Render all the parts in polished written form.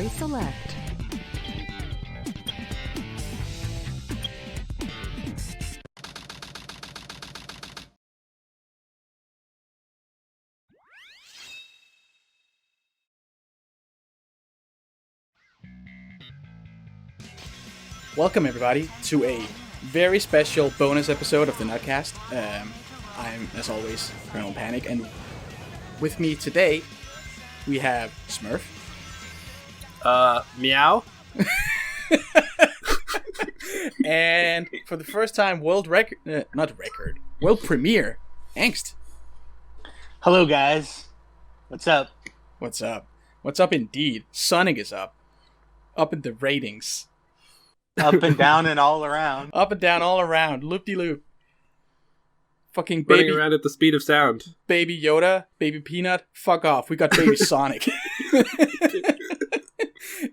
Category Select. Welcome everybody to a very special bonus episode of the Nuttcast. I'm, as always, Colonel Panic, and with me today we have Smurf. Meow. And for the first time, world premiere, Angst. Hello guys. What's up? What's up? What's up indeed? Sonic is up. Up in the ratings. Up and down and all around. Up and down all around. Loop-de-loop. Fucking Running baby. around at the speed of sound. Baby Yoda. Baby Peanut. Fuck off. We got Baby Sonic.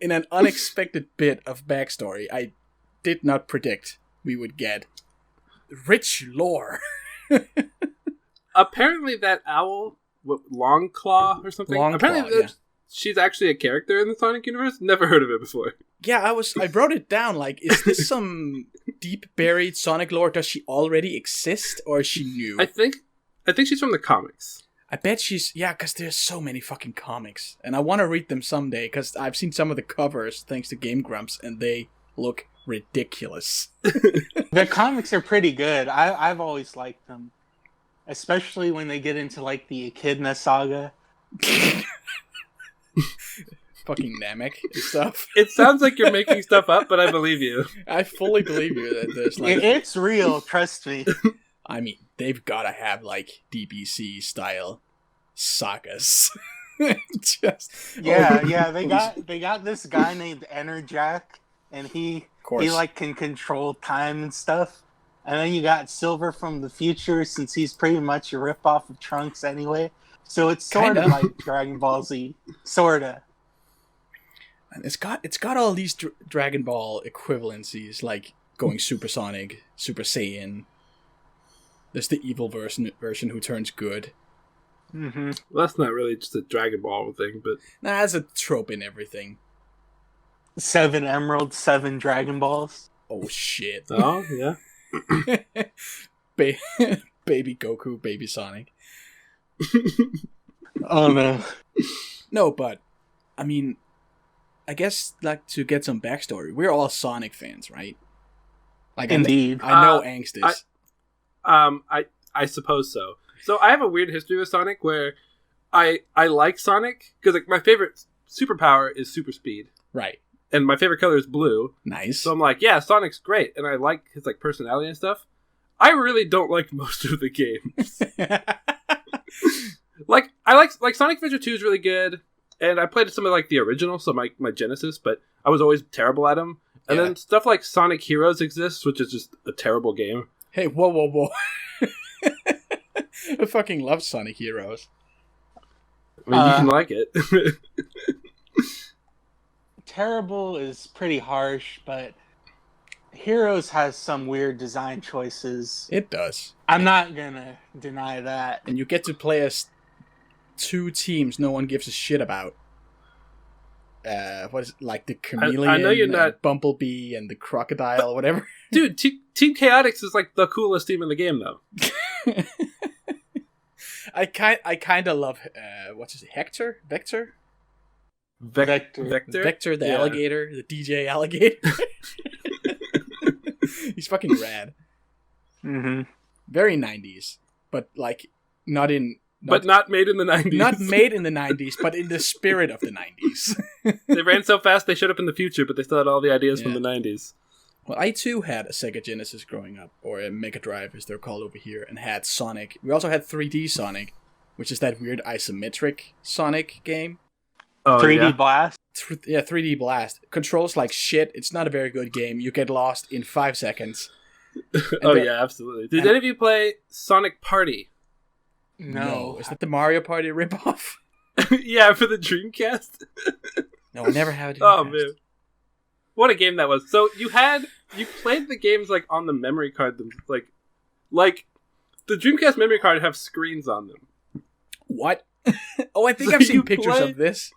In an unexpected bit of backstory I did not predict we would get. Rich lore. Apparently that owl, Longclaw or something? Longclaw, she's actually a character in the Sonic universe? Never heard of it before. Yeah, I wrote it down, like, is this some deep buried Sonic lore? Does she already exist, or is she new? I think she's from the comics. I bet she's, because there's so many fucking comics, and I want to read them someday, because I've seen some of the covers, thanks to Game Grumps, and they look ridiculous. The comics are pretty good. I've always liked them. Especially when they get into, like, the Echidna saga. Fucking Namek and stuff. It sounds like you're making stuff up, but I believe you. I fully believe you that there's like... It's real, trust me. I mean, they've gotta have, like, DBC style sagas. They got this guy named Enerjack, and he like can control time and stuff. And then you got Silver from the future, since he's pretty much a ripoff of Trunks anyway. So it's sort of like Dragon Ball Z, sorta. And it's got all these Dragon Ball equivalencies, like going Supersonic, Super Saiyan. There's the evil version who turns good. Mm-hmm. Well, that's not really just a Dragon Ball thing, but... Nah, that's a trope in everything. 7 Emeralds, 7 Dragon Balls. Oh, shit. Oh, yeah. Baby Goku, Baby Sonic. Oh, no. No, but, I mean... I guess, like, to get some backstory, we're all Sonic fans, right? Like, indeed. I know Angst is. I suppose so. So I have a weird history with Sonic where I like Sonic because, like, my favorite superpower is super speed. Right. And my favorite color is blue. Nice. So I'm like, yeah, Sonic's great, and I like his, like, personality and stuff. I really don't like most of the games. I like Sonic Adventure 2 is really good. And I played some of, like, the original, so my Genesis, but I was always terrible at them. And then stuff like Sonic Heroes exists, which is just a terrible game. Hey, whoa. I fucking love Sonic Heroes. I mean, you can like it. Terrible is pretty harsh, but Heroes has some weird design choices. It does. I'm not gonna deny that. And you get to play as 2 teams no one gives a shit about. What is it, like the chameleon? I know you're not Bumblebee and the crocodile, or whatever. Dude, Team Chaotix is like the coolest team in the game, though. I kind of love what's his Vector, the alligator, the DJ alligator. He's fucking rad. Mm-hmm. Very 90s, but like not made in the 90s. Not made in the 90s, but in the spirit of the 90s. They ran so fast they showed up in the future, but they still had all the ideas from the 90s. Well, I too had a Sega Genesis growing up, or a Mega Drive as they're called over here, and had Sonic. We also had 3D Sonic, which is that weird isometric Sonic game. Oh, 3D Blast? 3D Blast. Controls like shit. It's not a very good game. You get lost in 5 seconds. Yeah, absolutely. Did any of you play Sonic Party? No. Is that the Mario Party ripoff? Yeah, for the Dreamcast. No, I never had a Dreamcast. Oh, man. What a game that was. So you played the games like on the memory card, like the Dreamcast memory card have screens on them. What? Oh, I think I've seen pictures of this.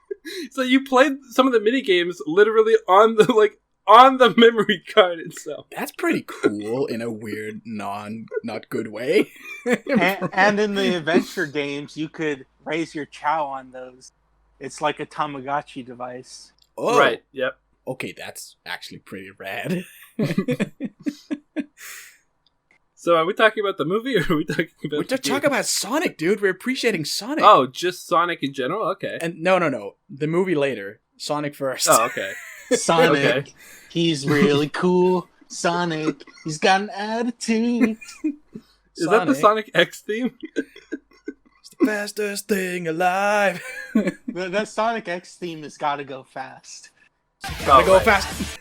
So you played some of the mini games literally on the memory card itself. That's pretty cool in a weird, not good way. and in the adventure games, you could raise your Chow on those. It's like a Tamagotchi device. Oh, right. Yep. Okay, that's actually pretty rad. So are we talking about the movie, or are we talking about? We're just talking about Sonic, dude. We're appreciating Sonic. Oh, just Sonic in general. Okay. And no, the movie later. Sonic first. Oh, okay. Sonic, Okay. He's really cool. Sonic, he's got an attitude. Is that the Sonic X theme? It's the fastest thing alive. That Sonic X theme has got to go fast. Gotta go fast.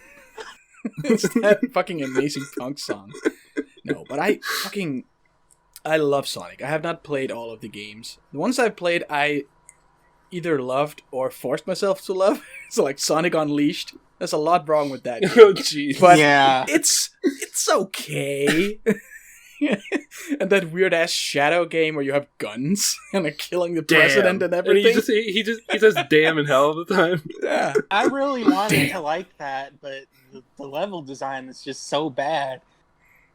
It's that fucking amazing punk song. No, but I love Sonic. I have not played all of the games. The ones I've played, I either loved or forced myself to love. So like Sonic Unleashed. There's a lot wrong with that game. Oh, jeez. But yeah, it's okay. And that weird ass Shadow game where you have guns and are killing the president and everything. And he says "damn" in hell all the time. Yeah. I really wanted to like that, but the level design is just so bad.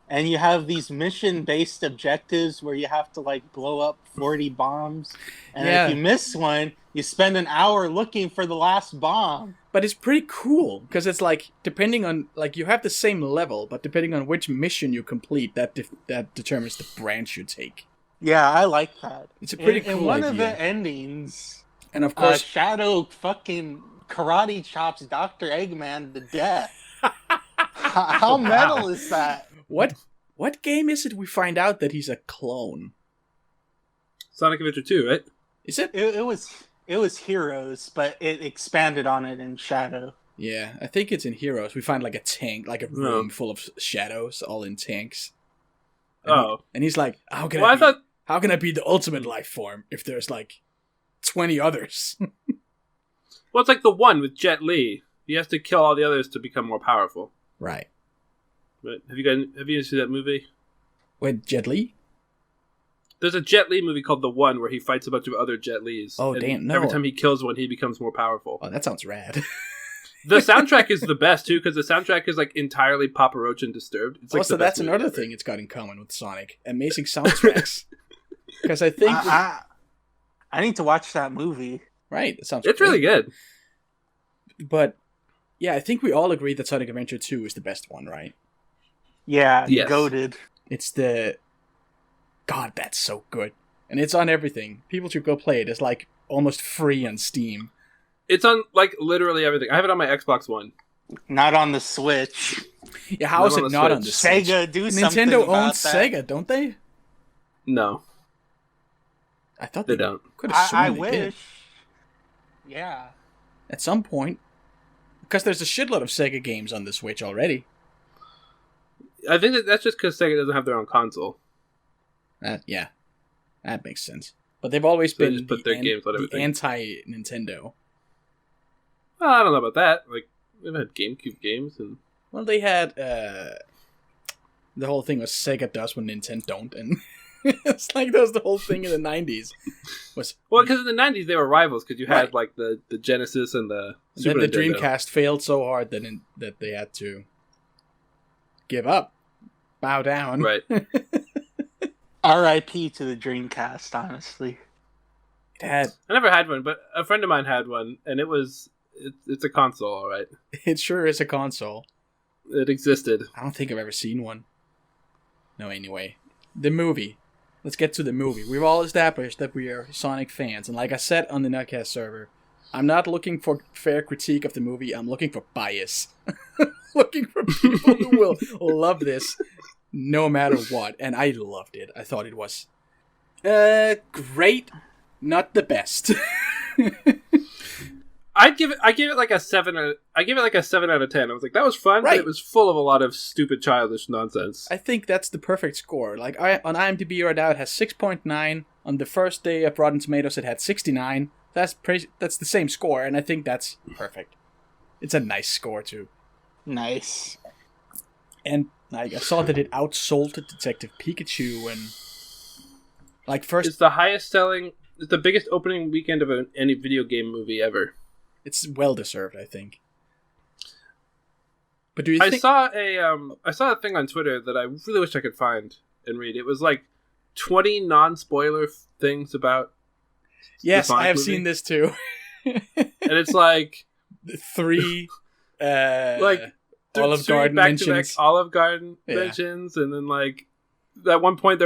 And you have these mission-based objectives where you have to like blow up 40 bombs, and if you miss one, you spend an hour looking for the last bomb. But it's pretty cool because it's like depending on like you have the same level, but depending on which mission you complete, that determines the branch you take. Yeah, I like that. It's a pretty cool In one idea. of the endings, And of course, Shadow fucking karate chops Dr. Eggman to death. How metal is that? What game is it we find out that he's a clone? Sonic Adventure 2, right? Is it? It was Heroes, but it expanded on it in Shadow. Yeah, I think it's in Heroes. We find like a tank, like a room full of shadows, all in tanks. And he's like, how can I be the ultimate life form if there's like 20 others? Well, it's like the one with Jet Li. He has to kill all the others to become more powerful. Right. But have you seen that movie? Wait, Jet Li? There's a Jet Li movie called The One where he fights a bunch of other Jet Lis. Oh, damn, no. Every time he kills one, he becomes more powerful. Oh, that sounds rad. The soundtrack is the best, too, because the soundtrack is like entirely Papa Roach and Disturbed. It's like also, that's another thing it's got in common with Sonic. Amazing soundtracks. Because I think... I need to watch that movie. Right, that sounds It's really good. But, yeah, I think we all agree that Sonic Adventure 2 is the best one, right? Yeah, yes. goated. It's the... God, that's so good. And it's on everything. People should go play it. It's like almost free on Steam. It's on like literally everything. I have it on my Xbox One. Not on the Switch. Yeah, how is it not on the Switch? Sega, do something Nintendo about owns that. Sega, don't they? No. I thought they don't. I wish. Yeah. At some point. Because there's a shitload of Sega games on the Switch already. I think that's just because Sega doesn't have their own console. Yeah. That makes sense. But they've always So they been just put their games on everything. anti-Nintendo. Well, I don't know about that. Like, they've had GameCube games and... Well, they had, the whole thing was Sega does when Nintendo don't, and it's like that was the whole thing in the 90s. Well, because in the 90s they were rivals, because you had, like, the Genesis and the Super Nintendo. Nintendo. Dreamcast failed so hard that they had to give up. Bow down. Right. R.I.P. to the Dreamcast, honestly. I never had one, but a friend of mine had one, and it's a console, all right. It sure is a console. It existed. I don't think I've ever seen one. No, anyway. The movie. Let's get to the movie. We've all established that we are Sonic fans, and like I said on the Nuttcast server, I'm not looking for fair critique of the movie, I'm looking for bias. Looking for people who will love this no matter what, and I loved it. I thought it was great, not the best. I give it like a 7. I give it like a 7 out of 10. I was like, that was fun, right. But it was full of a lot of stupid, childish nonsense. I think that's the perfect score. Like on IMDb right now, it has 6.9. On the first day of Rotten Tomatoes, it had 69. That's the same score, and I think that's perfect. It's a nice score too. Nice. And like I saw that it outsold Detective Pikachu, and like first, It's the highest selling. It's the biggest opening weekend of any video game movie ever. It's well deserved, I think. But do you think... I saw a thing on Twitter that I really wish I could find and read. It was like 20 non-spoiler things about Yes, the Sonic I have movie. seen this too. And it's like 3 like Olive three Garden back-to-back mentions. Olive Garden mentions, and then like at one point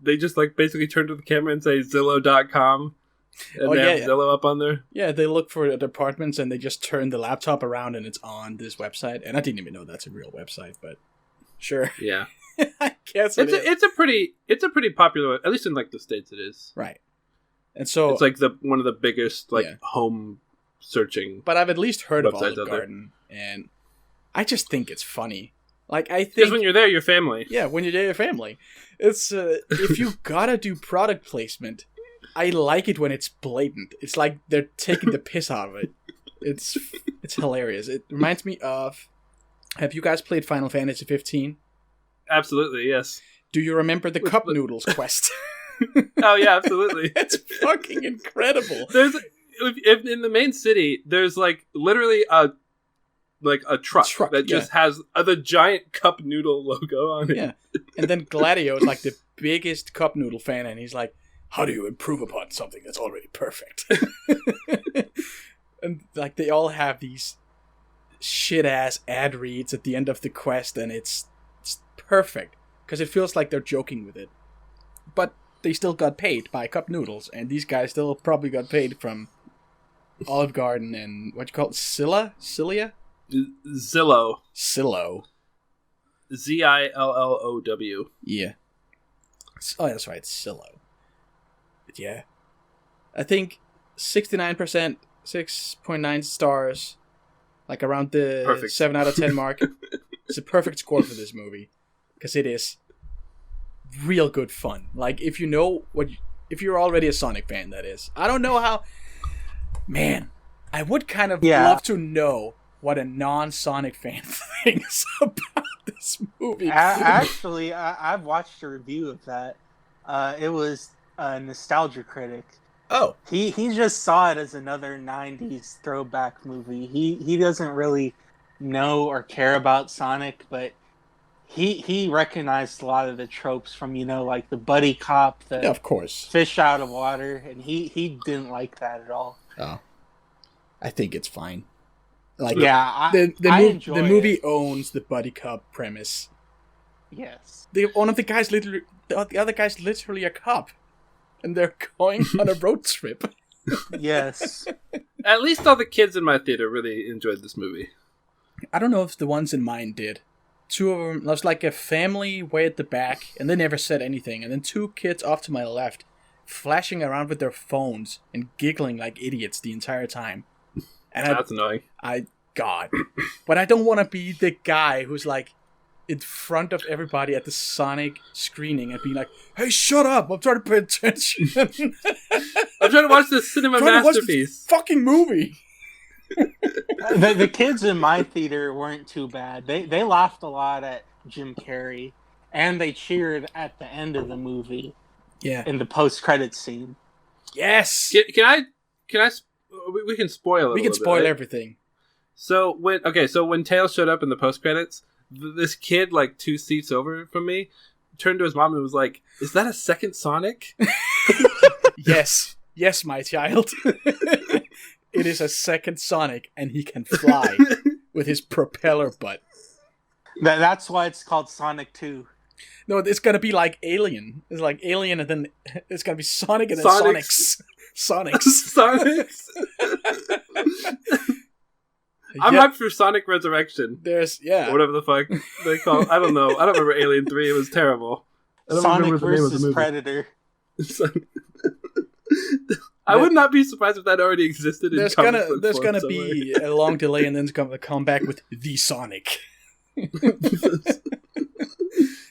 they just like basically turn to the camera and say Zillow.com. And they have Zillow up on there. Yeah, they look for apartments and they just turn the laptop around and it's on this website. And I didn't even know that's a real website, but sure. Yeah. I guess it's a pretty popular, at least in like the States it is. Right. And so it's like one of the biggest like home searching. But I've at least heard of Olive Garden, and I just think it's funny. Like I think because when you're there, your family. Yeah, when you're there, your family. It's if you gotta do product placement, I like it when it's blatant. It's like they're taking the piss out of it. It's hilarious. It reminds me of. Have you guys played Final Fantasy 15? Absolutely, yes. Do you remember the cup noodles quest? Oh yeah, absolutely. It's fucking incredible. There's if in the main city, there's like literally a truck that just has the giant cup noodle logo on it. Yeah, and then Gladio is like the biggest cup noodle fan, and he's like, "How do you improve upon something that's already perfect?" And like they all have these shit ass ad reads at the end of the quest, and it's perfect because it feels like they're joking with it, but they still got paid by cup noodles, and these guys still probably got paid from Olive Garden and what you call it, Zillow? Zillow. Zillow. Yeah. Oh, that's right, Zillow. But yeah, I think 69%, 6.9 stars, like around the perfect. 7 out of 10 mark. It's a perfect score for this movie because it is real good fun. Like if you know if you're already a Sonic fan, that is. I don't know how. Man, I would kind of love to know what a non-Sonic fan thinks about this movie. Actually, I've watched a review of that. It was a Nostalgia Critic. Oh, he just saw it as another '90s throwback movie. He doesn't really know or care about Sonic, but he recognized a lot of the tropes from like the buddy cop, the of course, fish out of water, and he didn't like that at all. Oh, I think it's fine. Like the movie owns the buddy cop premise. Yes, the other guy's literally a cop, and they're going on a road trip. Yes. At least all the kids in my theater really enjoyed this movie. I don't know if the ones in mine did. 2 of them, there was like a family way at the back, and they never said anything. And then 2 kids off to my left, flashing around with their phones and giggling like idiots the entire time. And that's annoying. But I don't want to be the guy who's like in front of everybody at the Sonic screening and being like, "Hey, shut up! I'm trying to pay attention. I'm trying to watch this cinema masterpiece. Fucking movie." The kids in my theater weren't too bad. They laughed a lot at Jim Carrey, and they cheered at the end of the movie. Yeah, in the post-credits scene. Yes. Can I? We can spoil it. We can spoil everything. So when Tails showed up in the post-credits, this kid like 2 seats over from me turned to his mom and was like, "Is that a second Sonic?" Yes, my child. It is a second Sonic, and he can fly with his propeller butt. That's why it's called Sonic 2. No, it's gonna be like Alien. It's like Alien, and then it's gonna be Sonic, and then Sonics. Sonics. I'm hyped for Sonic Resurrection. Or whatever the fuck they call it. I don't know. I don't remember Alien 3. It was terrible. Sonic versus Predator. I would not be surprised if that already existed. There's gonna be a long delay, and then it's gonna come back with the Sonic.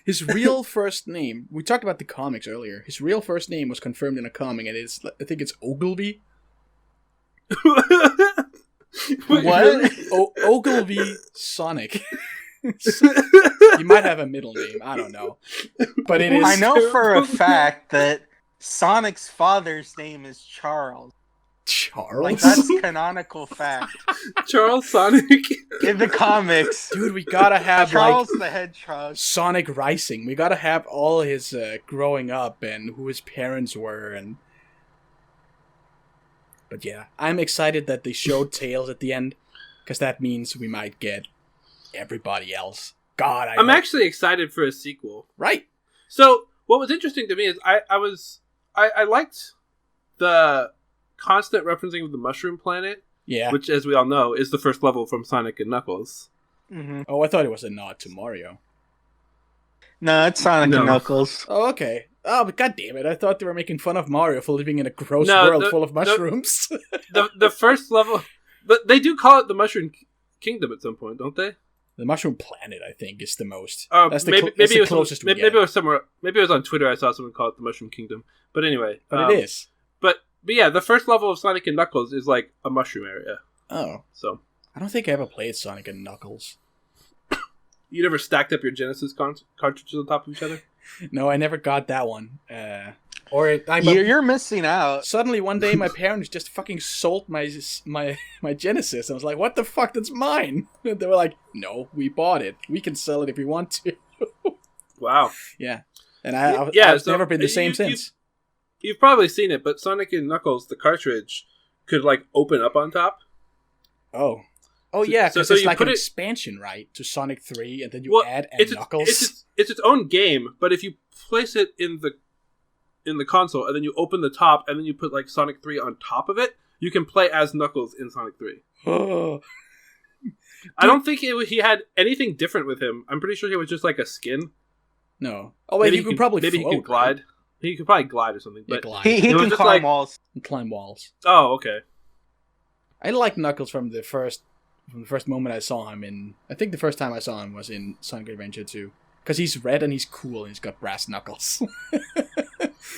His real first name. We talked about the comics earlier. His real first name was confirmed in a comic, and I think it's Ogilvy. What? Ogilvy Sonic. He might have a middle name. I don't know, but it is. I know for a fact that Sonic's father's name is Charles. Charles? Like, that's canonical fact. Charles Sonic? In the comics. Dude, we gotta have, Charles the Hedgehog. Sonic Rising. We gotta have all his growing up and who his parents were. But yeah, I'm excited that they showed Tails at the end, because that means we might get everybody else. God, I'm actually excited for a sequel. Right. So, what was interesting to me is I liked the constant referencing of the Mushroom Planet. Yeah. Which, as we all know, is the first level from Sonic and Knuckles. Mm-hmm. Oh, I thought it was a nod to Mario. No, it's Sonic and Knuckles. Oh, okay. Oh, but god damn it, I thought they were making fun of Mario for living in a gross world full of mushrooms. The first level... But they do call it the Mushroom Kingdom at some point, don't they? The Mushroom Planet, I think, is the most. That's the closest we get. Maybe it was somewhere... Maybe it was on Twitter I saw someone call it the Mushroom Kingdom. But anyway. But it is. But yeah, the first level of Sonic and Knuckles is like a mushroom area. Oh. So I don't think I ever played Sonic and Knuckles. You never stacked up your Genesis cartridges on top of each other? No, I never got that one. You're missing out. Suddenly one day my parents just fucking sold my Genesis. I was like, what the fuck, that's mine. And they were like, no, we bought it. We can sell it if we want to. Wow. Yeah. And I've never been the same since. You've probably seen it, but Sonic and Knuckles, the cartridge, could like open up on top. Oh. Oh yeah, because it's like an expansion, right, to Sonic 3, and then you add Knuckles. It's its own game, but if you place it in the console, and then you open the top, and then you put like Sonic 3 on top of it, you can play as Knuckles in Sonic 3. Oh. I don't think he had anything different with him. I'm pretty sure he was just like a skin. No. Oh wait, he could probably float, he could glide. Right? He could probably glide or something. But he can climb walls. Climb walls. Oh, okay. I like Knuckles from the first moment I saw him in. I think the first time I saw him was in Sonic Adventure 2. Because he's red and he's cool and he's got brass knuckles.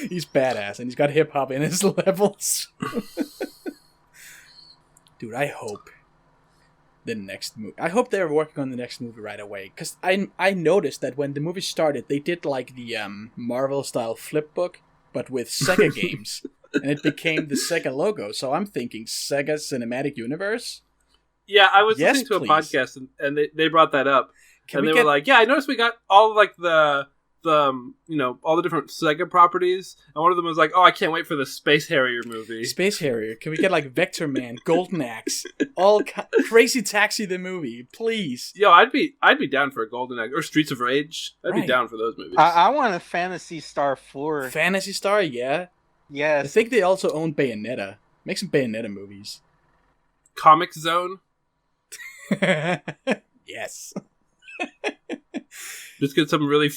He's badass and he's got hip hop in his levels. Dude, I hope the next movie. I hope they're working on the next movie right away. Because I noticed that when the movie started, they did like the Marvel style flip book, but with Sega games. And it became the Sega logo. So I'm thinking Sega Cinematic Universe. Yeah, I was listening to a podcast and they brought that up. Were like, yeah, I noticed we got all like the all the different Sega properties, and one of them was like, oh, I can't wait for the Space Harrier movie. Space Harrier. Can we get like Vector Man, Golden Axe, Crazy Taxi the movie, please? Yo, I'd be down for a Golden Axe or Streets of Rage. I'd be down for those movies. I want a Phantasy Star 4. Phantasy Star, yeah. Yes. I think they also own Bayonetta. Make some Bayonetta movies. Comic Zone. Yes. Just get some really.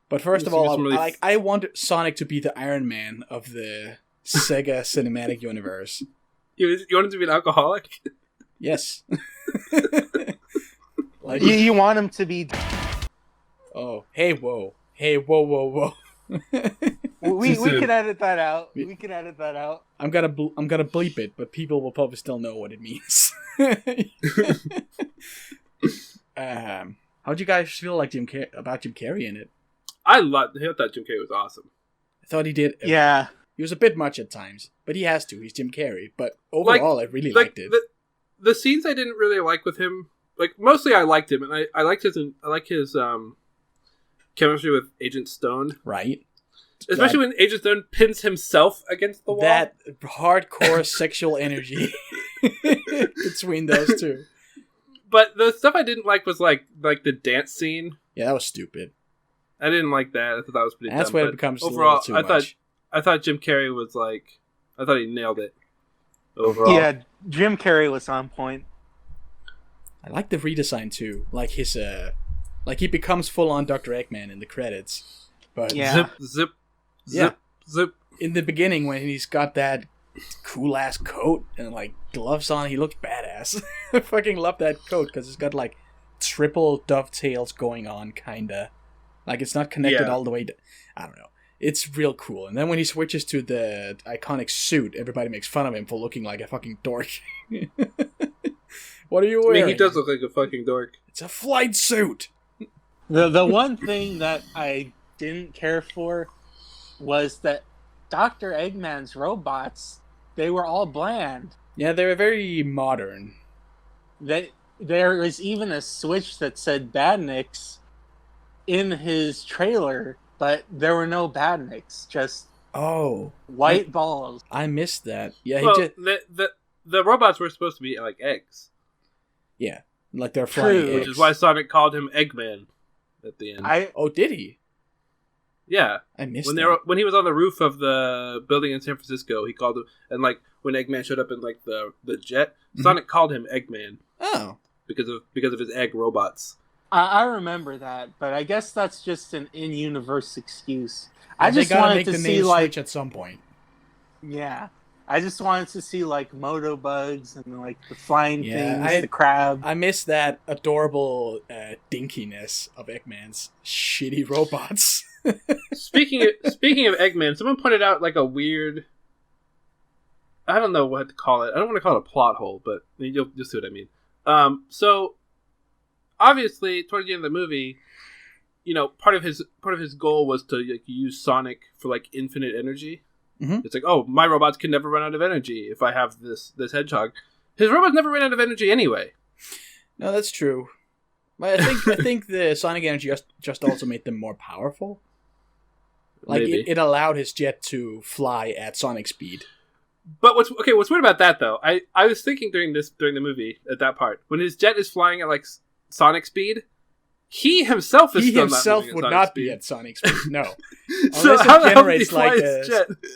But first of all, I want Sonic to be the Iron Man of the Sega Cinematic Universe. You want him to be an alcoholic? Yes. Like you want him to be. Oh, hey, whoa, whoa. we can edit that out. We can edit that out. I'm gonna bleep it, but people will probably still know what it means. How'd you guys feel like about Jim Carrey in it? I thought Jim Carrey was awesome. I thought he did. Yeah. He was a bit much at times, but he has to. He's Jim Carrey. But overall, I really liked it. The scenes I didn't really like with him, like mostly I liked him, and I like his chemistry with Agent Stone. Right. Especially when Agent Stone pins himself against the wall. That hardcore sexual energy between those two. But the stuff I didn't like was like the dance scene. Yeah, that was stupid. I didn't like that. I thought that was pretty dumb. That's where it becomes overall, too much. I thought Jim Carrey was like... I thought he nailed it. Overall. Yeah, Jim Carrey was on point. I like the redesign too. Like his... like he becomes full-on Dr. Eggman in the credits. But yeah. Zip. In the beginning when he's got that cool-ass coat and like gloves on, he looks badass. I fucking love that coat because it's got like triple dovetails going on, kinda. Like it's not connected all the way to... I don't know. It's real cool. And then when he switches to the iconic suit, everybody makes fun of him for looking like a fucking dork. What are you wearing? I mean, he does look like a fucking dork. It's a flight suit! The one thing that I didn't care for was that Dr. Eggman's robots They were all bland. Yeah, they were very modern. There was even a switch that said Badniks in his trailer, but there were no Badniks, just white balls. I missed that. Yeah, the robots were supposed to be like eggs. Yeah, like they're flying eggs. Which is why Sonic called him Eggman at the end. Did he? Yeah, I missed when he was on the roof of the building in San Francisco. He called him, and like when Eggman showed up in like the jet, Sonic called him Eggman. Oh, because of his egg robots. I remember that, but I guess that's just an in-universe excuse. I just wanted to see like at some point. Yeah, I just wanted to see like Motobugs and like the flying things, the crab. I miss that adorable dinkiness of Eggman's shitty robots. Speaking of Eggman, someone pointed out like a weird. I don't know what to call it. I don't want to call it a plot hole, but you'll see what I mean. So obviously, towards the end of the movie, part of his goal was to like use Sonic for like infinite energy. Mm-hmm. It's like, oh, my robots can never run out of energy if I have this Hedgehog. His robots never ran out of energy anyway. No, that's true. But I think the Sonic energy just also made them more powerful. Like it allowed his jet to fly at Sonic speed. But what's weird about that though? I was thinking during the movie at that part when his jet is flying at like Sonic speed, he himself would not be at Sonic speed. No, so unless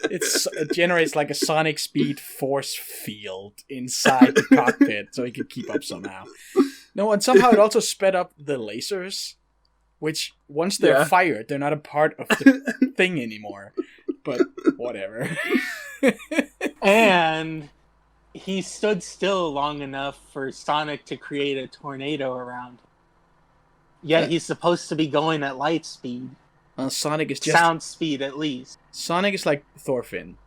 it generates like a Sonic speed force field inside the cockpit, so he could keep up somehow. No, and somehow it also sped up the lasers, which once they're fired, they're not a part of the thing anymore. But whatever. And he stood still long enough for Sonic to create a tornado around. Yet he's supposed to be going at light speed. Sonic is just sound speed at least. Sonic is like Thorfinn.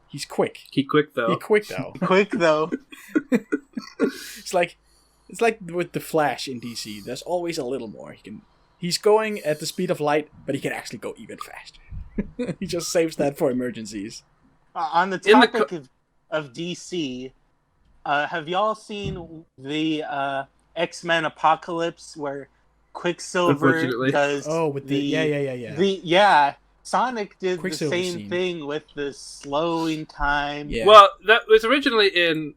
He's quick. He's quick though. It's like with the Flash in DC. There's always a little more. He's going at the speed of light, but he can actually go even faster. He just saves that for emergencies. On the topic of DC, have y'all seen the X-Men Apocalypse where Quicksilver does Sonic did the same thing with the slowing time. Yeah. Well, that was originally in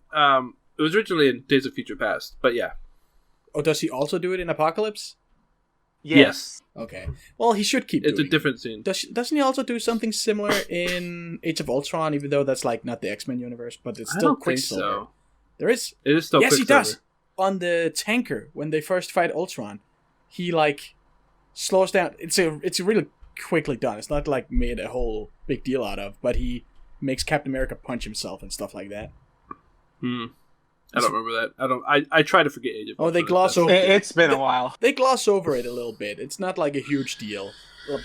Days of Future Past, but yeah. Oh, does he also do it in Apocalypse? Yes. Okay. Well, he should keep doing it. It's a different scene. Doesn't he also do something similar in Age of Ultron, even though that's like not the X-Men universe, but it's still Quicksilver? I don't think so. There is. It is still Quicksilver. Yes, he does. On the tanker, when they first fight Ultron, he like slows down. It's really quickly done. It's not like made a whole big deal out of, but he makes Captain America punch himself and stuff like that. I don't remember that. I try to forget Age of Ultron. They gloss over it. It's been a while. They gloss over it a little bit. It's not like a huge deal.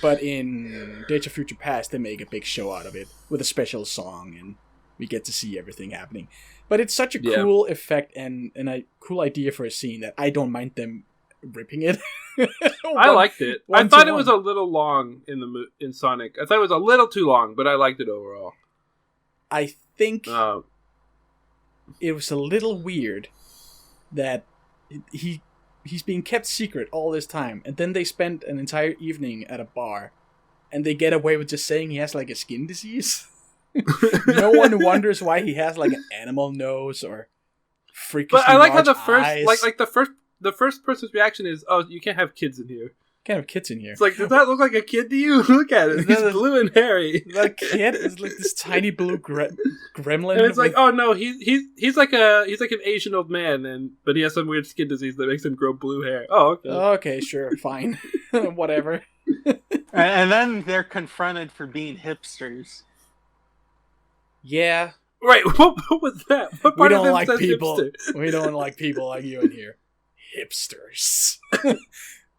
But in Days of Future Past, they make a big show out of it with a special song, and we get to see everything happening. But it's such a cool effect and a cool idea for a scene that I don't mind them ripping it. I liked it. I thought it was a little long in Sonic. I thought it was a little too long, but I liked it overall. I think it was a little weird that he's being kept secret all this time, and then they spend an entire evening at a bar, and they get away with just saying he has like a skin disease. No one wonders why he has like an animal nose or freakishly But I like how the eyes. the first person's reaction is, "Oh, you can't have kids in here." Can't have kids in here. It's like, does that look like a kid to you? Look at it. He's blue and hairy. That kid is like this tiny blue gremlin. And it's like, oh no, he's like an Asian old man, but he has some weird skin disease that makes him grow blue hair. Oh, okay. Okay, sure, fine, whatever. And then they're confronted for being hipsters. Yeah. Right. What was that? What we don't like people. Hipster? We don't like people like you in here. Hipsters.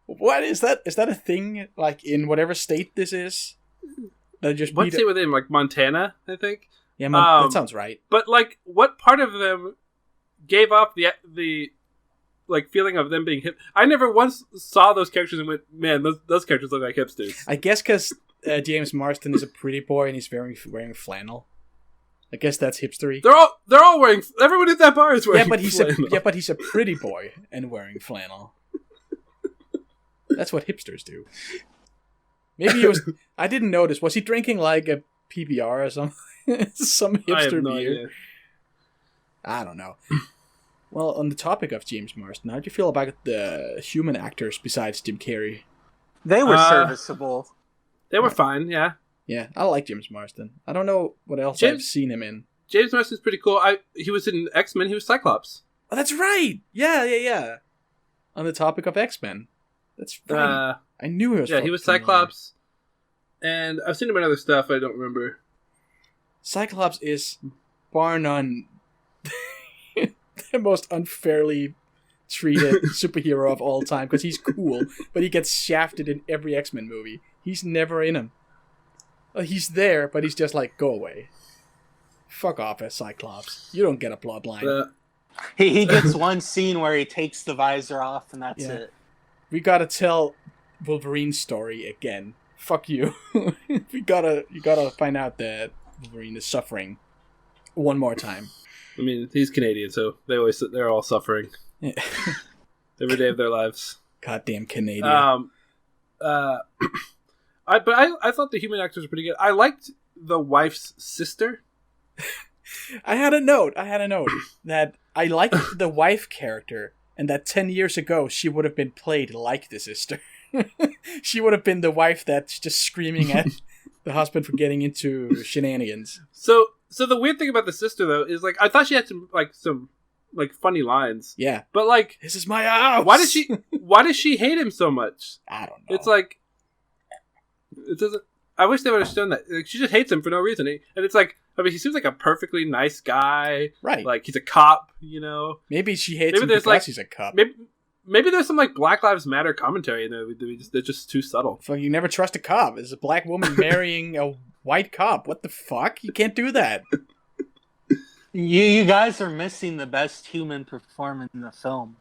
What is that? Is that a thing? Like in whatever state this is? What state were they in? Like Montana, I think. Yeah, that sounds right. But like, what part of them gave off the like feeling of them being hip? I never once saw those characters and went, "Man, those characters look like hipsters." I guess because James Marsden is a pretty boy and he's wearing flannel. I guess that's hipstery. They're all wearing. Everyone at that bar is wearing. But he's a pretty boy and wearing flannel. That's what hipsters do. Maybe he was. I didn't notice. Was he drinking like a PBR or something? Some hipster beer. Idea. I don't know. Well, on the topic of James Marsden, how do you feel about the human actors besides Jim Carrey? They were serviceable. They were fine, yeah. Yeah, I like James Marsden. I don't know what else I've seen him in. James Marsden's pretty cool. He was in X-Men. He was Cyclops. Oh, that's right. Yeah. On the topic of X-Men. That's right. I knew he was. Yeah, he was Cyclops. And I've seen him in other stuff. I don't remember. Cyclops is, bar none, the most unfairly treated superhero of all time because he's cool, but he gets shafted in every X-Men movie. He's never in them. He's there, but he's just like, go away. Fuck off as Cyclops. You don't get a plot line. He gets one scene where he takes the visor off, and that's it. We gotta tell Wolverine's story again. Fuck you. You gotta find out that Wolverine is suffering one more time. I mean, he's Canadian, so they're all suffering every day of their lives. Goddamn Canadian. I thought the human actors were pretty good. I liked the wife's sister. I had a note that I liked the wife character, and that 10 years ago she would have been played like the sister. She would have been the wife that's just screaming at the husband for getting into shenanigans. So the weird thing about the sister though is like I thought she had some funny lines. Yeah, but like this is my house. Why does she hate him so much? I don't know. It's like it doesn't. I wish they would have shown that. Like, she just hates him for no reason, and it's like I mean he seems like a perfectly nice guy. Right. Like he's a cop. You know. Maybe she hates him because he's a cop. Maybe there's some like Black Lives Matter commentary in there. They're just too subtle. Fuck, you never trust a cop. It's a black woman marrying a white cop. What the fuck? You can't do that. You guys are missing the best human performance in the film.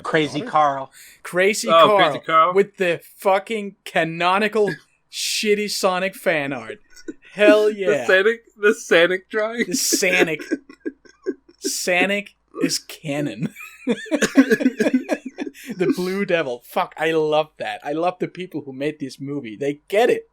Crazy Carl. Crazy Carl with the fucking canonical shitty Sonic fan art. Hell yeah. The Sonic drawing. The Sonic. Sonic is canon. The Blue Devil. Fuck, I love that. I love the people who made this movie. They get it.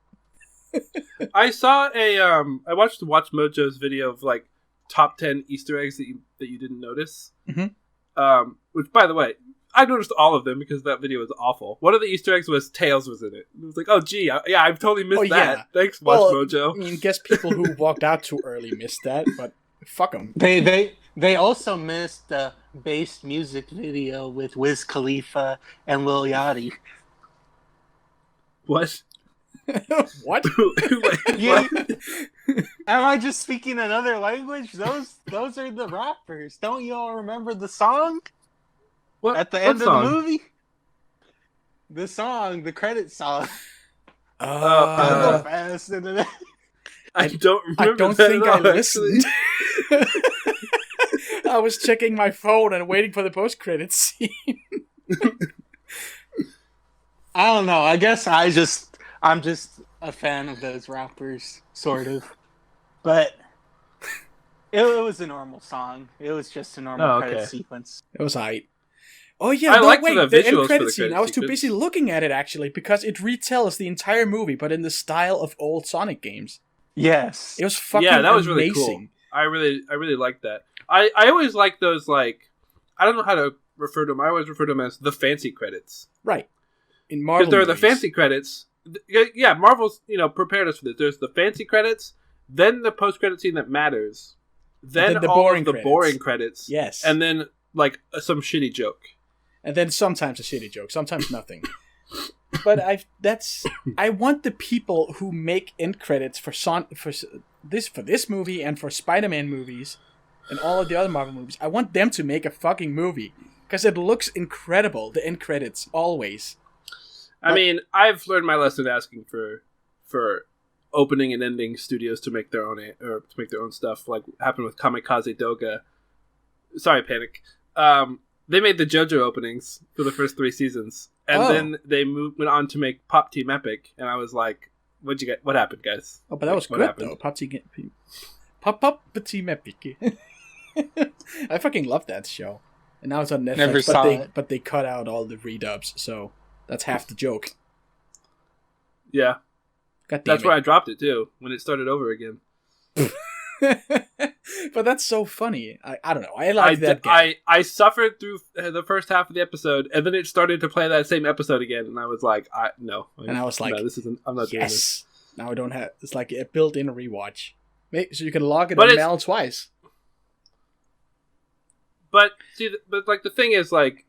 I saw I watched Watch Mojo's video of like top 10 Easter eggs that you didn't notice. Mm-hmm. Which, by the way, I noticed all of them because that video was awful. One of the Easter eggs was Tails was in it. It was like, oh gee, I've totally missed that. Yeah. Thanks, Watch Mojo. I mean, guess people who walked out too early missed that, but fuck them. They also missed the based music video with Wiz Khalifa and Lil Yachty. What? What? Am I just speaking another language? Those are the rappers. Don't you all remember the song? What? At the end of the movie? The song, the credit song. I don't remember. I don't think I listened. I was checking my phone and waiting for the post-credits scene. I don't know. I guess I'm just a fan of those rappers, sort of. But it was a normal song. It was just a normal credit sequence. It was aight. Oh yeah, the end credit scene. I was too busy looking at it actually because it retells the entire movie, but in the style of old Sonic games. Yes, it was fucking amazing. That was really cool. I really liked that. I always like those like I don't know how to refer to them. I always refer to them as the fancy credits. Right. In Marvel, because there are the fancy credits. Yeah, Marvel's prepared us for this. There's the fancy credits, then the post-credit scene that matters, then all of the boring credits. Yes, and then like some shitty joke. And then sometimes a shitty joke, sometimes nothing. But I want the people who make end credits for this movie and for Spider-Man movies and all of the other Marvel movies. I want them to make a fucking movie because it looks incredible. The end credits always. I mean, I've learned my lesson asking for opening and ending studios to make their own stuff, like happened with Kamikaze Doga. Sorry, Panic. They made the JoJo openings for the first 3 seasons, and then they went on to make Pop Team Epic, and I was like, "What happened, guys?" Oh, but that was good though. Petit Mepic. I fucking love that show. And now it's on Netflix, Never saw it. But they cut out all the redubs, so that's half the joke. Yeah. That's where I dropped it, too, when it started over again. But that's so funny. I don't know. I like that game. I suffered through the first half of the episode, and then it started to play that same episode again, and I was like, no. And I was like, no, I'm not doing this. Now I don't have... It's like a built-in rewatch. So you can log it and mail twice. But see, like the thing is, like,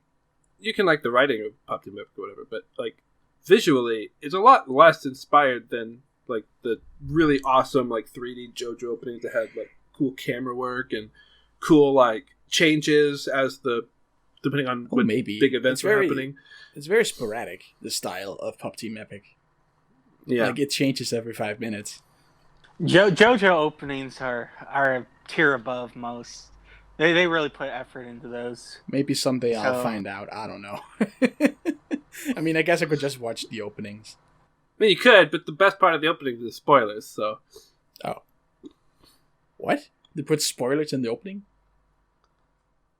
you can like the writing of Pop Team Epic or whatever, but like visually, it's a lot less inspired than like the really awesome like 3D JoJo openings that had like cool camera work and cool like changes as depending on when big events are happening. It's very sporadic, the style of Pop Team Epic. Yeah, like it changes every 5 minutes. JoJo openings are a tier above most. They really put effort into those. Maybe someday I'll find out. I don't know. I mean, I guess I could just watch the openings. I mean, you could, but the best part of the openings is spoilers, so... Oh. What? They put spoilers in the opening?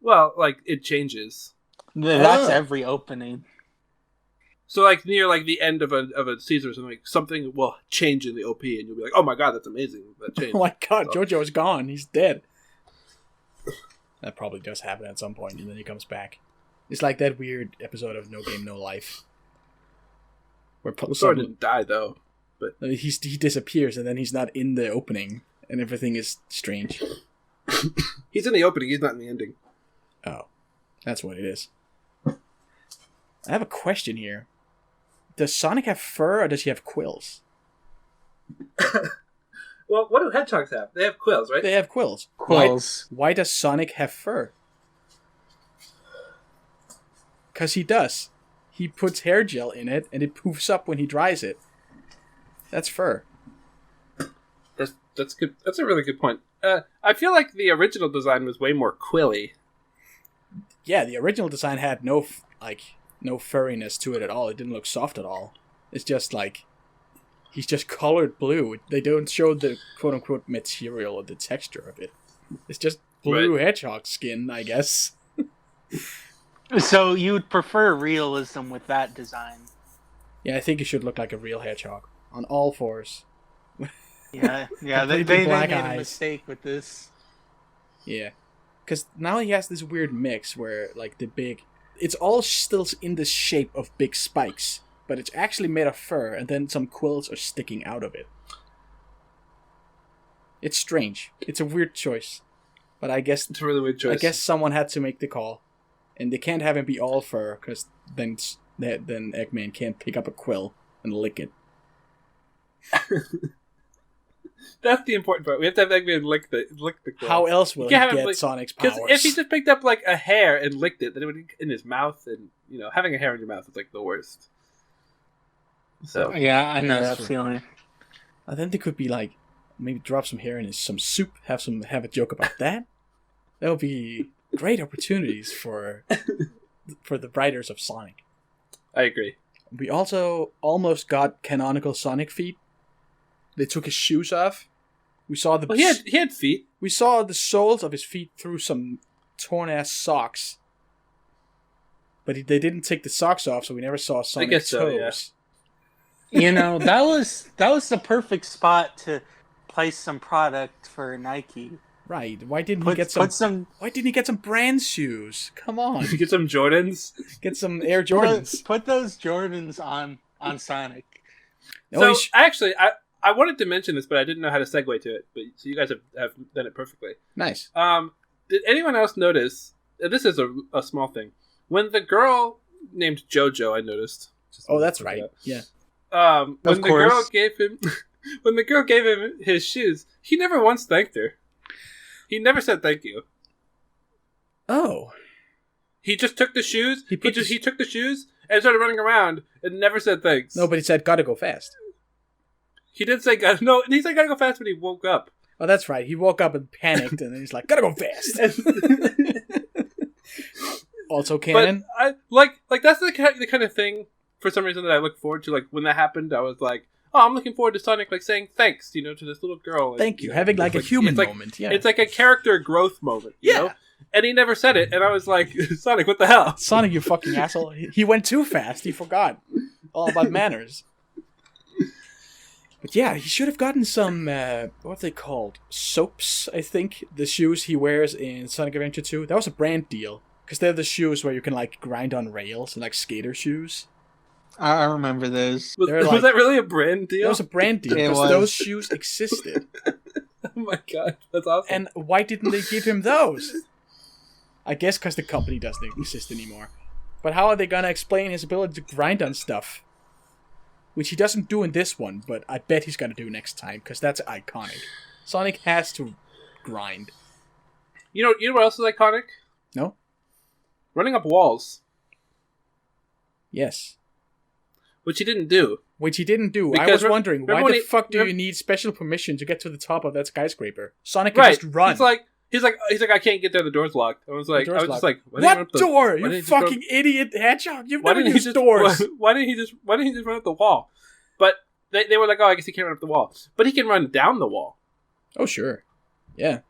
Well, like, it changes. That's every opening. So, like, near, like, the end of a season or something, like, something will change in the OP, and you'll be like, oh my god, that's amazing. That changed. Oh my god, JoJo is gone. He's dead. That probably does happen at some point, and then he comes back. It's like that weird episode of No Game, No Life. Where Sora didn't die, though. But he disappears, and then he's not in the opening, and everything is strange. He's in the opening, he's not in the ending. Oh. That's what it is. I have a question here. Does Sonic have fur, or does he have quills? Well, what do hedgehogs have? They have quills, right? They have quills. Quills. Why does Sonic have fur? Because he does. He puts hair gel in it, and it poofs up when he dries it. That's fur. That's good. That's a really good point. I feel like the original design was way more quilly. Yeah, the original design had no furriness to it at all. It didn't look soft at all. It's just like... He's just colored blue. They don't show the quote-unquote material or the texture of it. It's just blue hedgehog skin, I guess. So you would prefer realism with that design? Yeah, I think it should look like a real hedgehog. On all fours. Yeah, they made a mistake with this. Yeah. Because now he has this weird mix where, like, it's all still in the shape of big spikes. But it's actually made of fur, and then some quills are sticking out of it. It's strange. It's a weird choice. But I guess... It's a really weird choice. I guess someone had to make the call. And they can't have him be all fur, because then Eggman can't pick up a quill and lick it. That's the important part. We have to have Eggman lick the quill. How else will he get Sonic's powers? Because if he just picked up, like, a hair and licked it, then it would be in his mouth, and, having a hair in your mouth is, like, the worst. So yeah, I know that feeling. And then they could be like, maybe drop some hair in some soup, have a joke about that. That would be great opportunities for the writers of Sonic. I agree. We also almost got canonical Sonic feet. They took his shoes off. We saw he had feet. We saw the soles of his feet through some torn ass socks. But they didn't take the socks off, so we never saw Sonic's toes. Yeah. That was the perfect spot to place some product for Nike. Right. Why didn't he get some brand shoes? Come on. Get some Jordans. Get some Air Jordans. Put those Jordans on Sonic. So actually, I wanted to mention this, but I didn't know how to segue to it. But so you guys have done it perfectly. Nice. Did anyone else notice? This is a small thing. When the girl named JoJo, I noticed. Oh, that's right. Yeah. When the girl gave him his shoes, he never once thanked her. He never said thank you. Oh. He just took the shoes. He took the shoes and started running around and never said thanks. No, but he said gotta go fast. He did say gotta go fast when he woke up. Oh, that's right. He woke up and panicked, and then he's like, gotta go fast. Also canon. But that's the kind of thing, for some reason, that I look forward to. Like, when that happened, I was like, oh, I'm looking forward to Sonic like saying thanks, to this little girl. Thank you, having like a human moment. Yeah, it's like a character growth moment. You know? And he never said it, and I was like, Sonic, what the hell? Sonic, you fucking asshole! He went too fast. He forgot all about manners. But yeah, he should have gotten some, what are they called? Soaps, I think. The shoes he wears in Sonic Adventure 2. That was a brand deal. Because they're the shoes where you can, like, grind on rails, and like skater shoes. I remember those. Was that really a brand deal? That was a brand deal, because those shoes existed. Oh my god, that's awesome. And why didn't they give him those? I guess because the company doesn't exist anymore. But how are they going to explain his ability to grind on stuff? Which he doesn't do in this one, but I bet he's going to do next time, because that's iconic. Sonic has to grind. You know what else is iconic? No? Running up walls. Yes. Which he didn't do. I was wondering, why the fuck do you need special permission to get to the top of that skyscraper? Sonic can just run. He's like, I can't get there. The door's locked. I was just like, what door? You fucking idiot, Hedgehog! You've never used doors. Why didn't he just run up the wall? But they were like, oh, I guess he can't run up the wall, but he can run down the wall. Oh sure, yeah.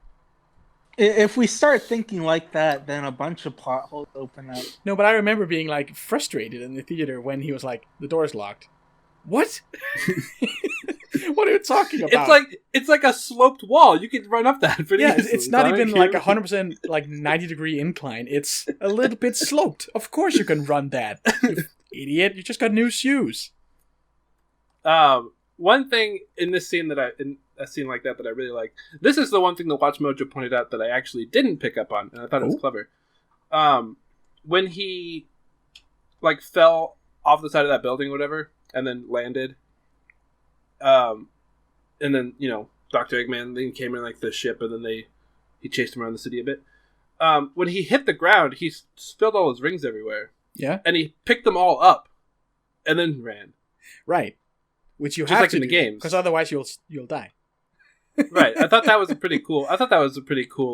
If we start thinking like that, then a bunch of plot holes open up. No, but I remember being like frustrated in the theater when he was like, the door's locked. What? What are you talking about? It's like a sloped wall. You can run up that pretty easily. It's not even like 100% like 90-degree incline. It's a little bit sloped. Of course you can run that. You idiot. You just got new shoes. One thing in this scene in a scene like that I really like. This is the one thing that Watch Mojo pointed out that I actually didn't pick up on, and I thought it was clever. When he like fell off the side of that building or whatever, and then landed. And then, Dr. Eggman then came in like the ship, and then he chased him around the city a bit. When he hit the ground, he spilled all his rings everywhere. Yeah. And he picked them all up and then ran. Right. Which you just have like to in the games. Because otherwise you'll die. Right. I thought that was a pretty cool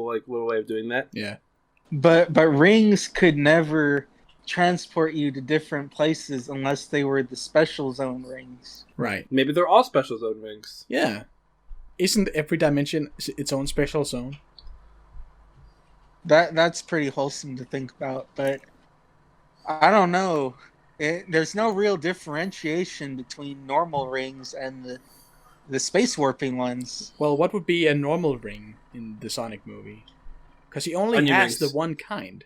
like little way of doing that. Yeah. But rings could never transport you to different places unless they were the special zone rings. Right. Maybe they're all special zone rings. Yeah. Isn't every dimension its own special zone? That's pretty wholesome to think about, but I don't know. There's no real differentiation between normal rings and the space warping ones. Well, what would be a normal ring in the Sonic movie? Because he only has the one kind.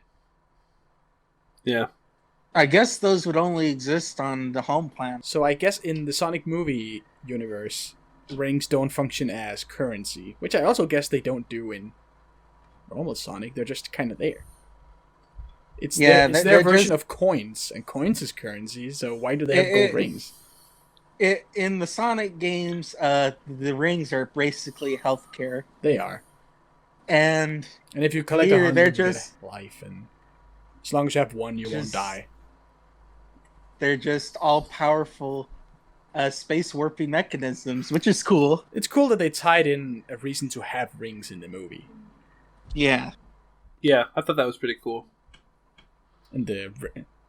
Yeah. I guess those would only exist on the home planet. So I guess in the Sonic movie universe, rings don't function as currency, which I also guess they don't do in normal Sonic. They're just kind of there. It's their version of coins, and coins is currency, so why do they have gold rings? In the Sonic games, the rings are basically healthcare. They are. And if you collect 100, they're just life, and as long as you have one, you won't die. They're just all-powerful space warping mechanisms, which is cool. It's cool that they tied in a reason to have rings in the movie. Yeah. Yeah, I thought that was pretty cool. And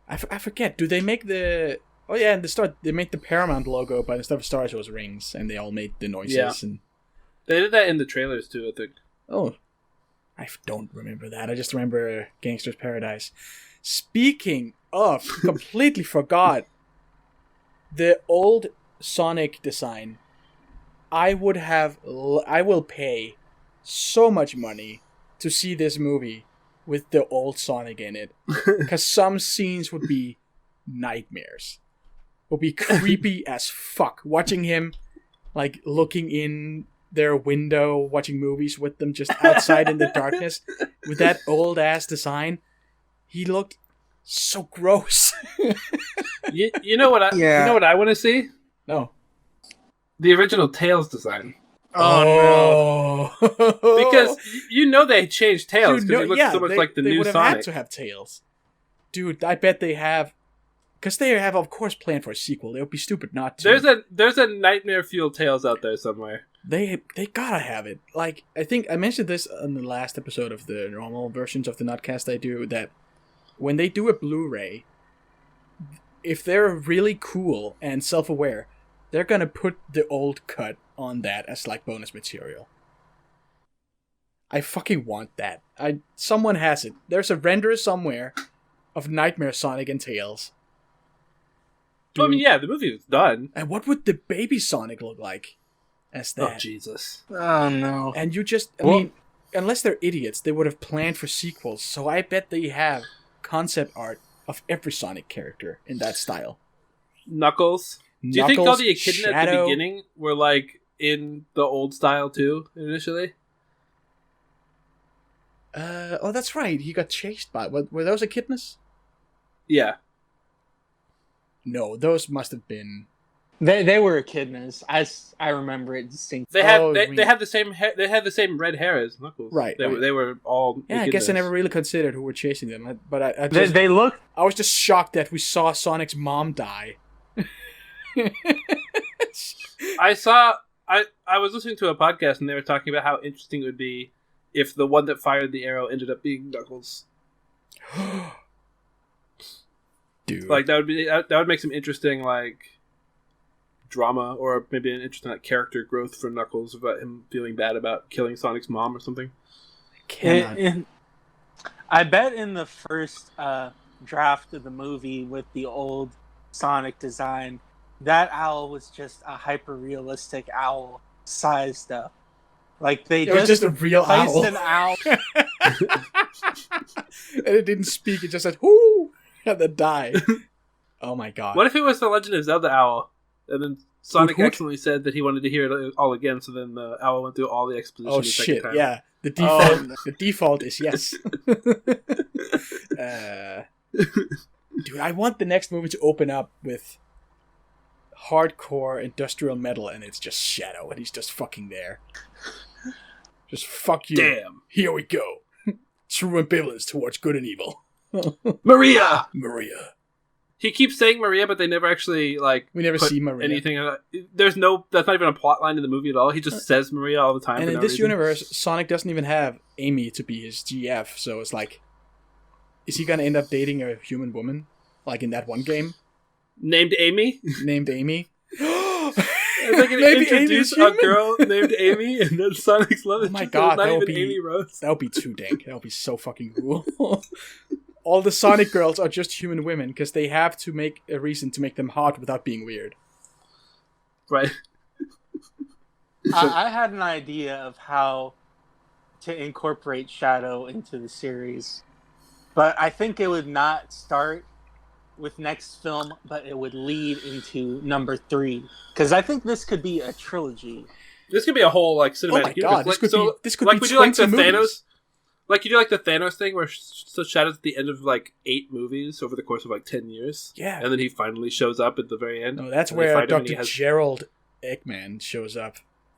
I forget, do they make the... Oh yeah, in the start, they made the Paramount logo, but instead of stars, it was rings, and they all made the noises. Yeah. And they did that in the trailers, too, I think. Oh, I don't remember that. I just remember Gangster's Paradise. Speaking of, completely forgot, the old Sonic design, I will pay so much money to see this movie with the old Sonic in it. Because some scenes would be nightmares. Would be creepy as fuck. Watching him, like, looking in their window, watching movies with them just outside in the darkness with that old ass design. He looked so gross. you know what I want to see? No. The original Tails design. Oh no. Because they changed Tails because he looks so much like the new Sonic. They would have had to have Tails. Dude, I bet they have. Because they have, of course, planned for a sequel. They would be stupid not to. There's a nightmare-fueled Tails out there somewhere. They gotta have it. Like, I think I mentioned this in the last episode of the normal versions of the Nuttcast I do, that when they do a Blu-ray, if they're really cool and self-aware, they're gonna put the old cut on that as like bonus material. I fucking want that. Someone has it. There's a render somewhere of Nightmare Sonic and Tails. Well, I mean, yeah, the movie was done. And what would the baby Sonic look like as that? Oh, Jesus. Oh, no. And you just, I mean, unless they're idiots, they would have planned for sequels. So I bet they have concept art of every Sonic character in that style. Knuckles? Do you think all the echidna at the beginning were, like, in the old style, too, initially? Oh, that's right. He got chased by... Were those echidnas? Yeah. No, those must have been... They were echidnas. I remember it distinctly. They had the same they had the same red hair as Knuckles. Right. They were all. Yeah, echidnas. I guess I never really considered who were chasing them. But they look. I was just shocked that we saw Sonic's mom die. I was listening to a podcast and they were talking about how interesting it would be if the one that fired the arrow ended up being Knuckles. Dude, like that would make some interesting like drama, or maybe an interesting like character growth for Knuckles about him feeling bad about killing Sonic's mom or something. I bet in the first draft of the movie with the old Sonic design, that owl was just a hyper-realistic owl sized up. Like it was just a real owl. An owl. And it didn't speak, it just said, whoo! And then died. Oh my god. What if it was the Legend of Zelda owl? And then Sonic accidentally said that he wanted to hear it all again, so then the owl went through all the exposition the second time. Yeah. The default is yes. Dude, I want the next movie to open up with hardcore industrial metal and it's just Shadow and he's just fucking there. Just fuck you. Damn. Here we go. True ambivalence towards good and evil. Maria! He keeps saying Maria, but they never actually, like... We never see Maria. Anything. That's not even a plot line in the movie at all. He just says Maria all the time. And in this universe, Sonic doesn't even have Amy to be his GF, so it's like... Is he gonna end up dating a human woman? Like in that one game? Named Amy? Named Amy? They're going to introduce a girl named Amy and then Sonic's love interest. Oh my god, that would be Amy Rose. That would be too dank. That would be so fucking cool. All the Sonic girls are just human women because they have to make a reason to make them hot without being weird. Right. I had an idea of how to incorporate Shadow into the series, but I think it would not start with next film, but it would lead into number 3 because I think this could be a trilogy. This could be a whole like cinematic. Oh my god! This could be like we do like the movies. Thanos. Like you do like the Thanos thing where Shadow's at the end of like 8 movies over the course of like 10 years. Yeah. And then he finally shows up at the very end. No, that's where Dr. Gerald Eggman shows up.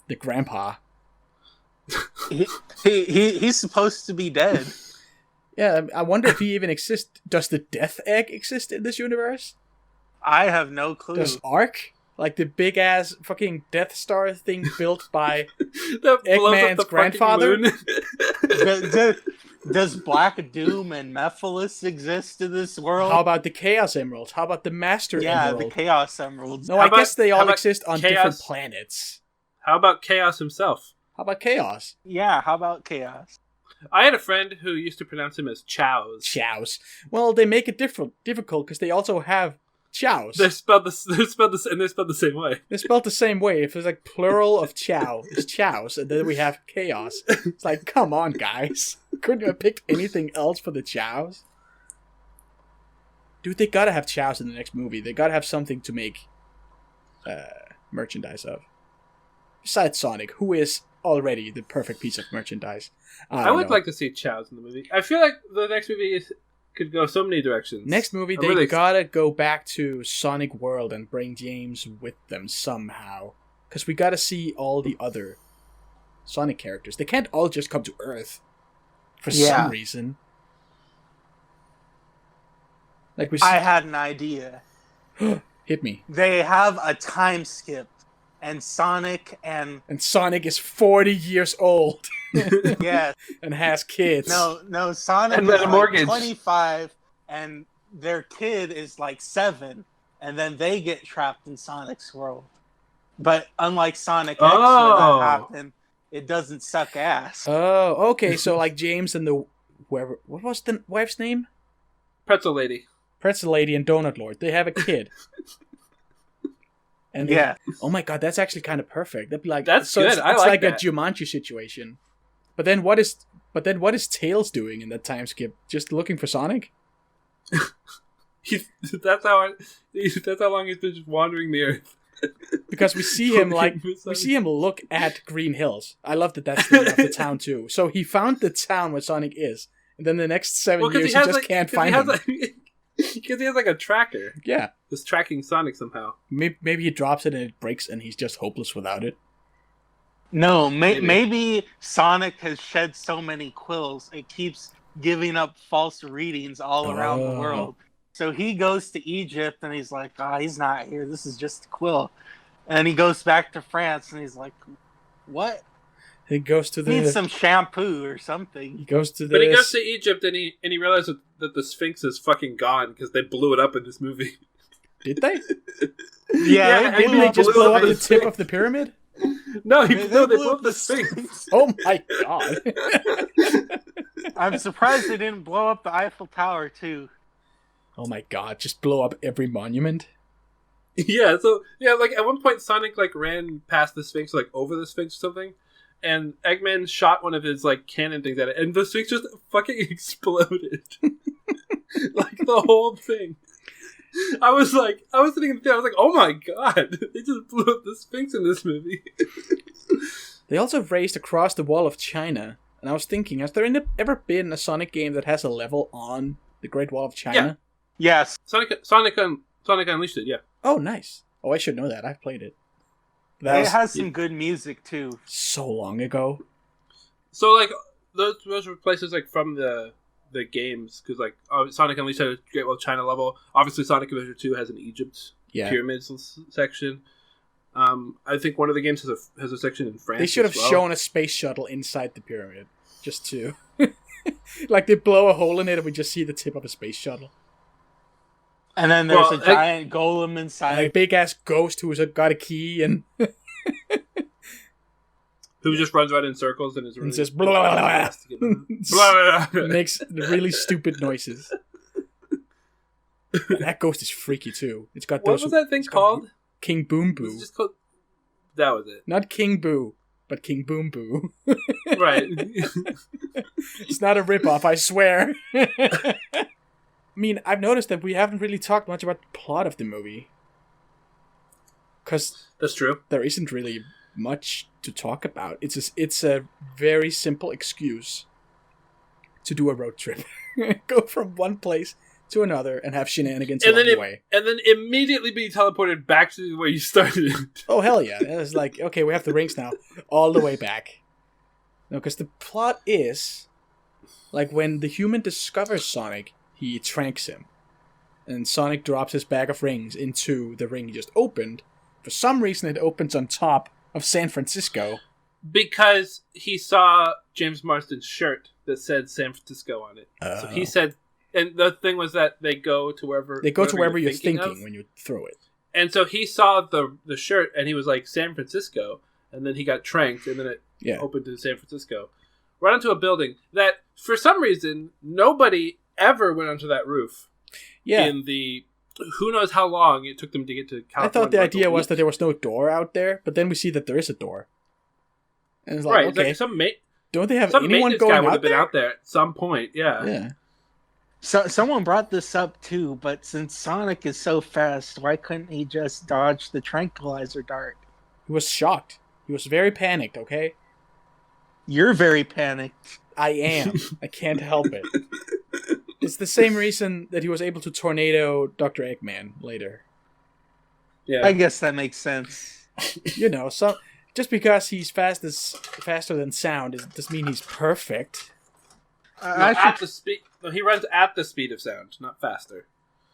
The grandpa. He's supposed to be dead. Yeah, I wonder if he even exists. Does the Death Egg exist in this universe? I have no clue. Does Ark? Like the big-ass fucking Death Star thing built by Eggman's grandfather? Does Black Doom and Mephiles exist in this world? How about the Chaos Emeralds? How about the Master Emerald? Yeah, the Chaos Emeralds. No, I guess they all exist on different planets. How about Chaos himself? How about Chaos? Yeah, how about Chaos? I had a friend who used to pronounce him as Chows. Chows. Well, they make it difficult because they also have Chows. They're spelled the same way. They're spelled the same way. If there's like plural of Chow, it's Chows, and then we have Chaos. It's like, come on, guys. Couldn't you have picked anything else for the Chows? Dude, they gotta have Chows in the next movie. They gotta have something to make merchandise of. Besides Sonic, who is already the perfect piece of merchandise. I would like to see Chows in the movie. I feel like the next movie could go so many directions. Next movie, they gotta go back to Sonic World and bring James with them somehow. Because we gotta see all the other Sonic characters. They can't all just come to Earth for some reason. Like I had an idea. Hit me. They have a time skip. And Sonic is 40 years old. Yeah. And has kids. No, Sonic is like 25 and their kid is like 7 and then they get trapped in Sonic's world. But unlike Sonic X, where that happened, it doesn't suck ass. Oh, okay. So like James and the whoever, what was the wife's name? Pretzel Lady and Donut Lord. They have a kid. And oh my god, that's actually kind of perfect. That'd be like that's good. It's like that. A Jumanji situation. But then what is Tails doing in that time skip? Just looking for Sonic? That's how long he's been just wandering the earth. Because we see him look at Green Hills. I love that that's the name of the town too. So he found the town where Sonic is, and then the next 7 years he just can't find him. Because he has like a tracker. Yeah. Just tracking Sonic somehow. Maybe he drops it and it breaks and he's just hopeless without it. No, maybe Sonic has shed so many quills, it keeps giving up false readings all around the world. So he goes to Egypt and he's like, he's not here. This is just a quill. And he goes back to France and he's like, what? He goes to needs some shampoo or something. He goes to But he goes to Egypt and he realizes that the Sphinx is fucking gone because they blew it up in this movie. Did they? Yeah. Didn't they just blow up the tip of the pyramid? No, they blew up the Sphinx. Oh my god. I'm surprised they didn't blow up the Eiffel Tower too. Oh my god, just blow up every monument? Yeah, like at one point Sonic like ran past the Sphinx, like over the Sphinx or something, and Eggman shot one of his like cannon things at it, and the Sphinx just fucking exploded. Like the whole thing. I was sitting in the theater, I was like, oh my god, they just blew up the Sphinx in this movie. They also raced across the Wall of China, and I was thinking, has there ever been a Sonic game that has a level on the Great Wall of China? Yeah. Yes. Sonic Unleashed it, yeah. Oh, nice. Oh, I should know that. I've played it. It has some good music, too. So long ago. So, like, those were places, like, from the games, because, like, Sonic Unleashed had a Great Wall of China level. Obviously, Sonic Adventure 2 has an Egypt pyramids section. I think one of the games has a section in France. They should have shown a space shuttle inside the pyramid. Just to... like, they blow a hole in it and we just see the tip of a space shuttle. And then there's a giant golem inside. A big-ass ghost who's got a key and... who just runs around in circles and is really... And says, blah, blah, blah, blah. Makes really stupid noises. And that ghost is freaky, too. It's got those... What was that thing called? King Boom Boo. Just called... That was it. Not King Boo, but King Boom Boo. Right. It's not a ripoff, I swear. I mean, I've noticed that we haven't really talked much about the plot of the movie. Because that's true. There isn't really much to talk about. It's a very simple excuse to do a road trip. Go from one place to another and have shenanigans along the way. And then immediately be teleported back to where you started. Oh, hell yeah. It's like, okay, we have the rings now. All the way back. No, because the plot is, like, when the human discovers Sonic, he tranks him. And Sonic drops his bag of rings into the ring he just opened. For some reason, it opens on top of San Francisco. Because he saw James Marsden's shirt that said San Francisco on it. So he said... And the thing was that they go to wherever... They go to wherever you're thinking when you throw it. And so he saw the shirt, and he was like, San Francisco. And then he got tranked, and then it opened to San Francisco. Right onto a building that, for some reason, nobody ever went onto that roof. Yeah. In the... Who knows how long it took them to get to California. I thought the idea was that there was no door out there, but then we see that there is a door. And it's like, okay, it's like don't they have anyone going out there? Some maintenance guy would have been out there at some point, yeah. Yeah. So someone brought this up too, but since Sonic is so fast, why couldn't he just dodge the tranquilizer dart? He was shocked. He was very panicked, okay? You're very panicked. I am. I can't help it. It's the same reason that he was able to tornado Dr. Eggman later. Yeah. I guess that makes sense. You know, so just because he's faster than sound doesn't mean he's perfect. At the speed. No, he runs at the speed of sound, not faster.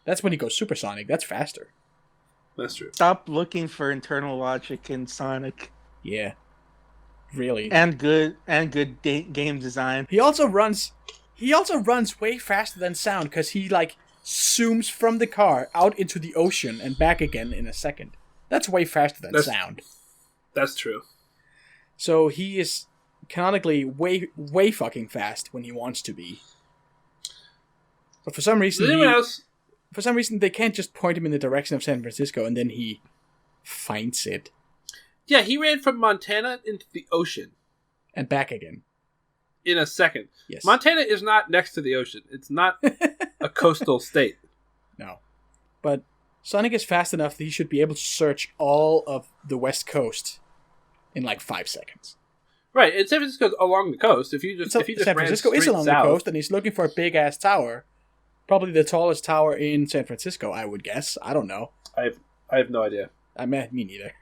That's when he goes supersonic. That's faster. That's true. Stop looking for internal logic in Sonic. Yeah. Really. And good game design. He also runs way faster than sound because he like zooms from the car out into the ocean and back again in a second. That's way faster than sound. That's true. So he is canonically way fucking fast when he wants to be. But for some reason, they can't just point him in the direction of San Francisco and then he finds it. Yeah, he ran from Montana into the ocean. And back again. In a second. Yes. Montana is not next to the ocean. It's not a coastal state. No. But Sonic is fast enough that he should be able to search all of the West Coast in like 5 seconds. Right, and San Francisco's along the coast. If you just San Francisco is along the coast, and he's looking for a big-ass tower. Probably the tallest tower in San Francisco, I would guess. I don't know. I have no idea. Me neither.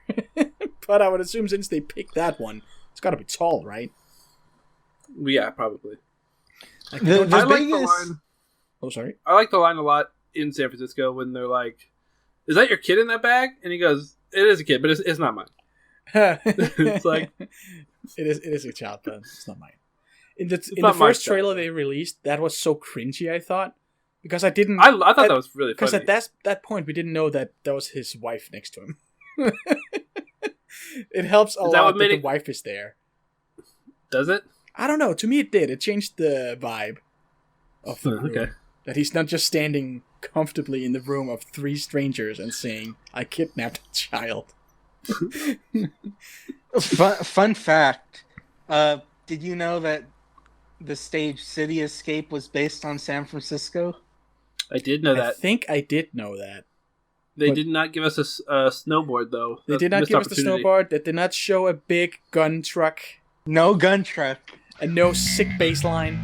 But I would assume since they picked that one, it's got to be tall, right? Yeah, probably. The biggest... the line. Oh, sorry. I like the line a lot in San Francisco when they're like, "Is that your kid in that bag?" And he goes, "It is a kid, but it's not mine." It's like it is a child, but it's not mine. In the first trailer they released, that was so cringy. I thought because I didn't. I thought that was really funny. Because at that point we didn't know that was his wife next to him. It helps a lot that the wife is there. Does it? I don't know. To me, it did. It changed the vibe of the room. Okay. That he's not just standing comfortably in the room of 3 strangers and saying, "I kidnapped a child." Fun fact. Did you know that the stage City Escape was based on San Francisco? I did know that. I think I did know that. They did not give us a snowboard, though. They did not give us the snowboard. They did not show a big gun truck. No gun truck. And no sick bass line.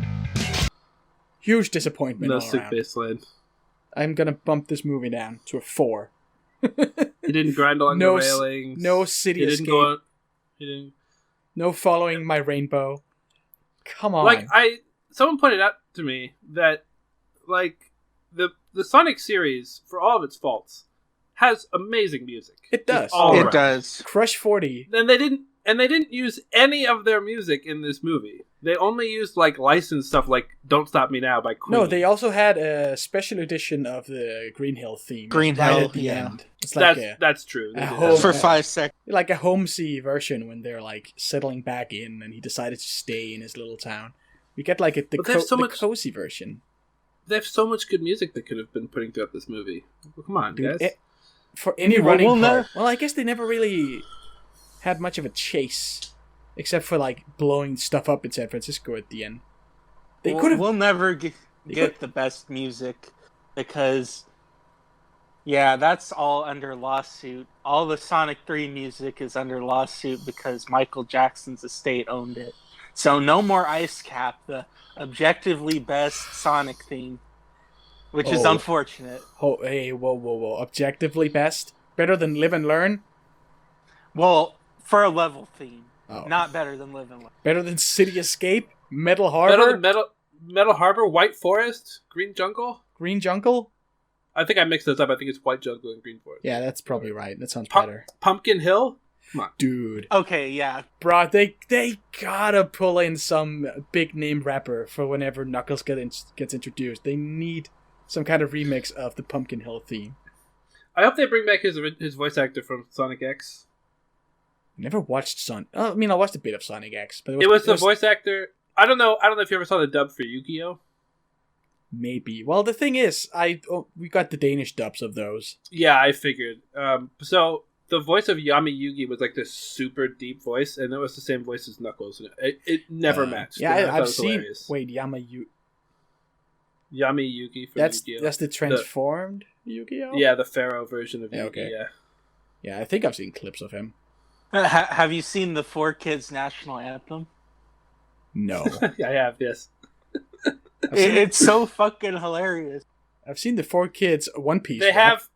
Huge disappointment all around. No sick bass line. I'm going to bump this movie down to a 4. He didn't grind along the railings. No City Escape. He didn't. No following my rainbow. Come on. Like, someone pointed out to me that, like, the Sonic series, for all of its faults, has amazing music. It does. It does. Crush 40. And they didn't use any of their music in this movie. They only used like licensed stuff like "Don't Stop Me Now" by Queen. No, they also had a special edition of the Green Hill theme. Green Hill at the end. It's like that's true. For 5 seconds. Like a Homesy version when they're like settling back in and he decided to stay in his little town. We get like the cozy version. They have so much good music they could have been putting throughout this movie. Well, come on, dude, guys. For any running part. Well, I guess they never really had much of a chase. Except for like blowing stuff up in San Francisco at the end. We'll never get the best music because, yeah, that's all under lawsuit. All the Sonic 3 music is under lawsuit because Michael Jackson's estate owned it. So no more Ice Cap, the objectively best Sonic theme, which is unfortunate. Oh, hey, whoa. Objectively best? Better than Live and Learn? Well, for a level theme. Oh. Not better than Live and Learn. Better than City Escape? Metal Harbor? Better than Metal Harbor? White Forest? Green Jungle? Green Jungle? I think I mixed those up. I think it's White Jungle and Green Forest. Yeah, that's probably right. That sounds better. Pumpkin Hill? Come on. Dude. Okay, yeah. Bro, they gotta pull in some big name rapper for whenever Knuckles gets introduced. They need some kind of remix of the Pumpkin Hill theme. I hope they bring back his voice actor from Sonic X. Never watched Sonic. I mean, I watched a bit of Sonic X, but it was the voice actor. I don't know if you ever saw the dub for Yu-Gi-Oh. Maybe. Well, the thing is, we got the Danish dubs of those. Yeah, I figured. So the voice of Yami Yugi was like this super deep voice, and it was the same voice as Knuckles. It never matched. Yeah, I've seen. Hilarious. Wait, Yami Yugi from Yu-Gi-Oh. That's the transformed Yu-Gi-Oh. Yeah, the Pharaoh version of Yugi. Okay. Yeah, I think I've seen clips of him. Have you seen the 4Kids National Anthem? No. I have, yes. It's so fucking hilarious. I've seen the 4Kids One Piece. They have...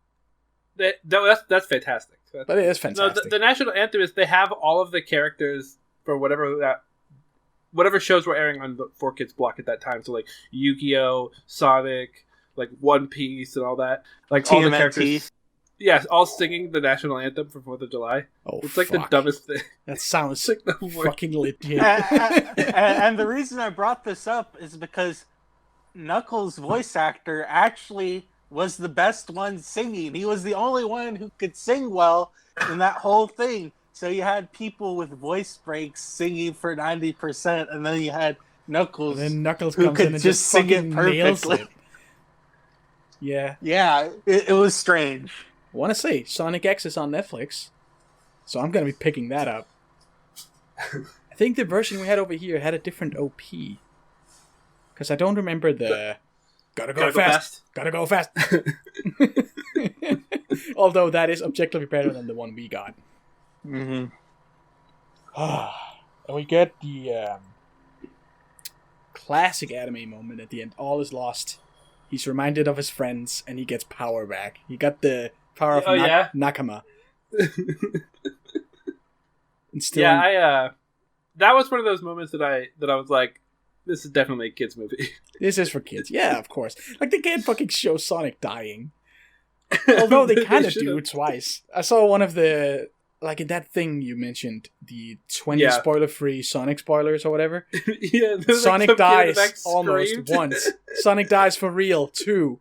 That's fantastic. But it is fantastic. No, the National Anthem is they have all of the characters for whatever shows were airing on the 4Kids block at that time. So, like, Yu-Gi-Oh!, Sonic, like, One Piece and all that. Like, TMNT. all the characters... Yes, all singing the National Anthem for 4th of July. Oh, it's like the dumbest thing. That sounds like fucking legit. And the reason I brought this up is because Knuckles' voice actor actually was the best one singing. He was the only one who could sing well in that whole thing. So you had people with voice breaks singing for 90%, and then you had Knuckles, who could just sing it perfectly. Yeah. Yeah, it was strange. I want to say, Sonic X is on Netflix, so I'm going to be picking that up. I think the version we had over here had a different OP. Because I don't remember the... Gotta go fast. Gotta go fast. Although that is objectively better than the one we got. Mm-hmm. And we get the classic anime moment at the end. All is lost. He's reminded of his friends, and he gets power back. He got the power of Nakama. And still that was one of those moments that I was like, this is definitely a kids movie. This is for kids. Yeah, of course. Like, they can't fucking show Sonic dying. Although they kind of do twice. I saw one of the... Like, in that thing you mentioned, the 20 spoiler-free Sonic spoilers or whatever. Sonic dies almost once. Sonic dies for real, too.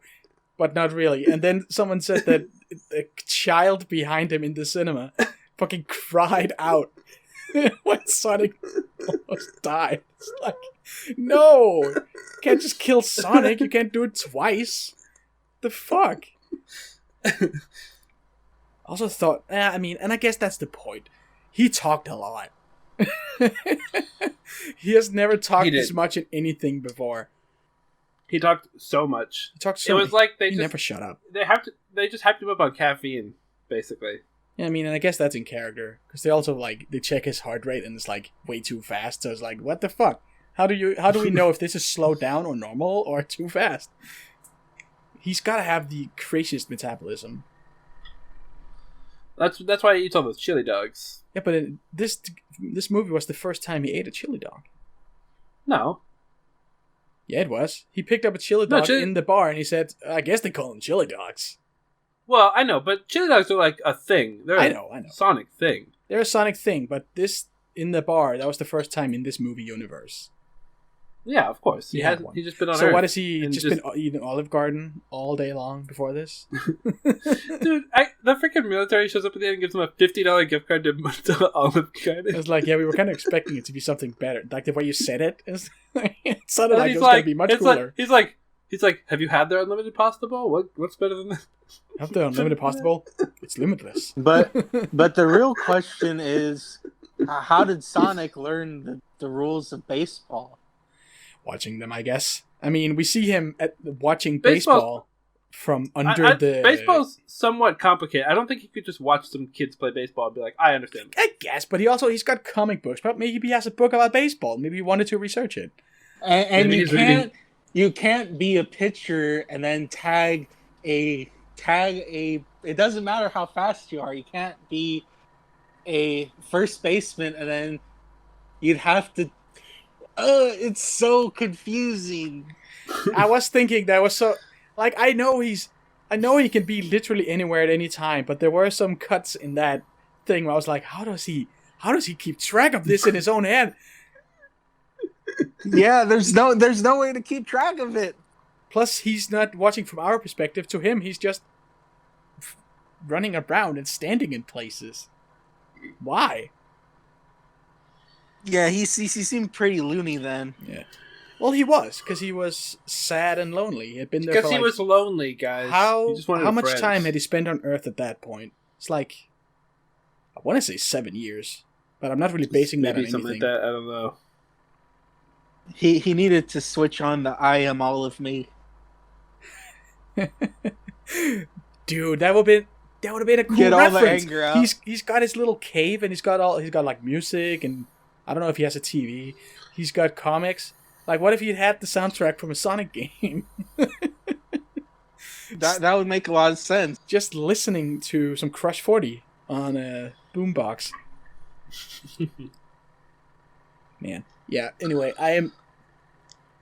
But not really. And then someone said that a child behind him in the cinema fucking cried out when Sonic almost died. It's like, no! You can't just kill Sonic. You can't do it twice. The fuck? Also thought, I mean, and I guess that's the point. He talked a lot. He has never talked this much in anything before. He talked so much. It was like they just never shut up. They just hyped him up on caffeine, basically. Yeah, I mean, and I guess that's in character because they also they check his heart rate and it's like way too fast. So it's like, what the fuck? How do we know if this is slowed down or normal or too fast? He's got to have the craziest metabolism. That's why he eats all those chili dogs. Yeah, but this movie was the first time he ate a chili dog. No. Yeah, it was. He picked up a chili dog in the bar and he said, I guess they call them chili dogs. Well, I know, but chili dogs are like a thing. They're I know. Sonic thing. They're a Sonic thing, but this in the bar, that was the first time in this movie universe. Yeah, of course. He's just been on Earth. So what has he just been eating Olive Garden all day long before this? Dude, the freaking military shows up at the end and gives him a $50 gift card to Olive Garden. It's like, yeah, we were kind of expecting it to be something better. Like the way you said it, it sounded like it was going to be much cooler. He's like, have you had their unlimited pasta bowl? What's better than that? Have their unlimited pasta bowl? It's limitless. But the real question is, how did Sonic learn the rules of baseball? Watching them, I guess. I mean, we see him watching baseball from under the... Baseball's somewhat complicated. I don't think he could just watch some kids play baseball and be like, I understand. I guess, but he's got comic books. But maybe he has a book about baseball. Maybe he wanted to research it. And you can't be a pitcher and then tag a... It doesn't matter how fast you are. You can't be a first baseman and then you'd have to... it's so confusing. I was thinking that was so... Like, I know he can be literally anywhere at any time, but there were some cuts in that thing where I was like, how does he keep track of this in his own head? Yeah, there's no way to keep track of it. Plus, he's not watching from our perspective. To him, he's just running around and standing in places. Why? Yeah, he seemed pretty loony then. Yeah. Well, he was, because he was sad and lonely. He had been there because he was lonely, guys. How much time had he spent on Earth at that point? It's like, I want to say 7 years, but I'm not really basing that on anything. Something like that, I don't know. He needed to switch on the I am all of me. Dude, that would have been a cool reference. All the anger out. He's got his little cave and he's got like music and I don't know if he has a TV. He's got comics. Like, what if he had the soundtrack from a Sonic game? that would make a lot of sense. Just listening to some Crush 40 on a boombox. Man. Yeah, anyway, I am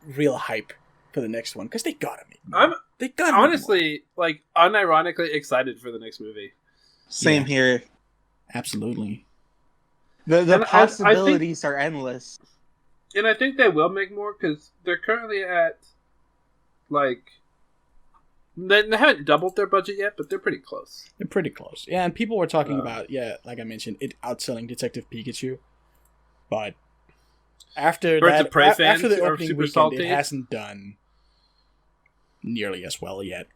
real hype for the next one because they gotta make more. They gotta honestly, like, unironically excited for the next movie. Same here. Absolutely. The possibilities are endless. And I think they will make more because they're currently at, like, They haven't doubled their budget yet, but they're pretty close. They're pretty close. Yeah, and people were talking about, like I mentioned, it outselling Detective Pikachu. But after Birds of Prey fans after the are opening super weekend, salty. it hasn't done nearly as well yet.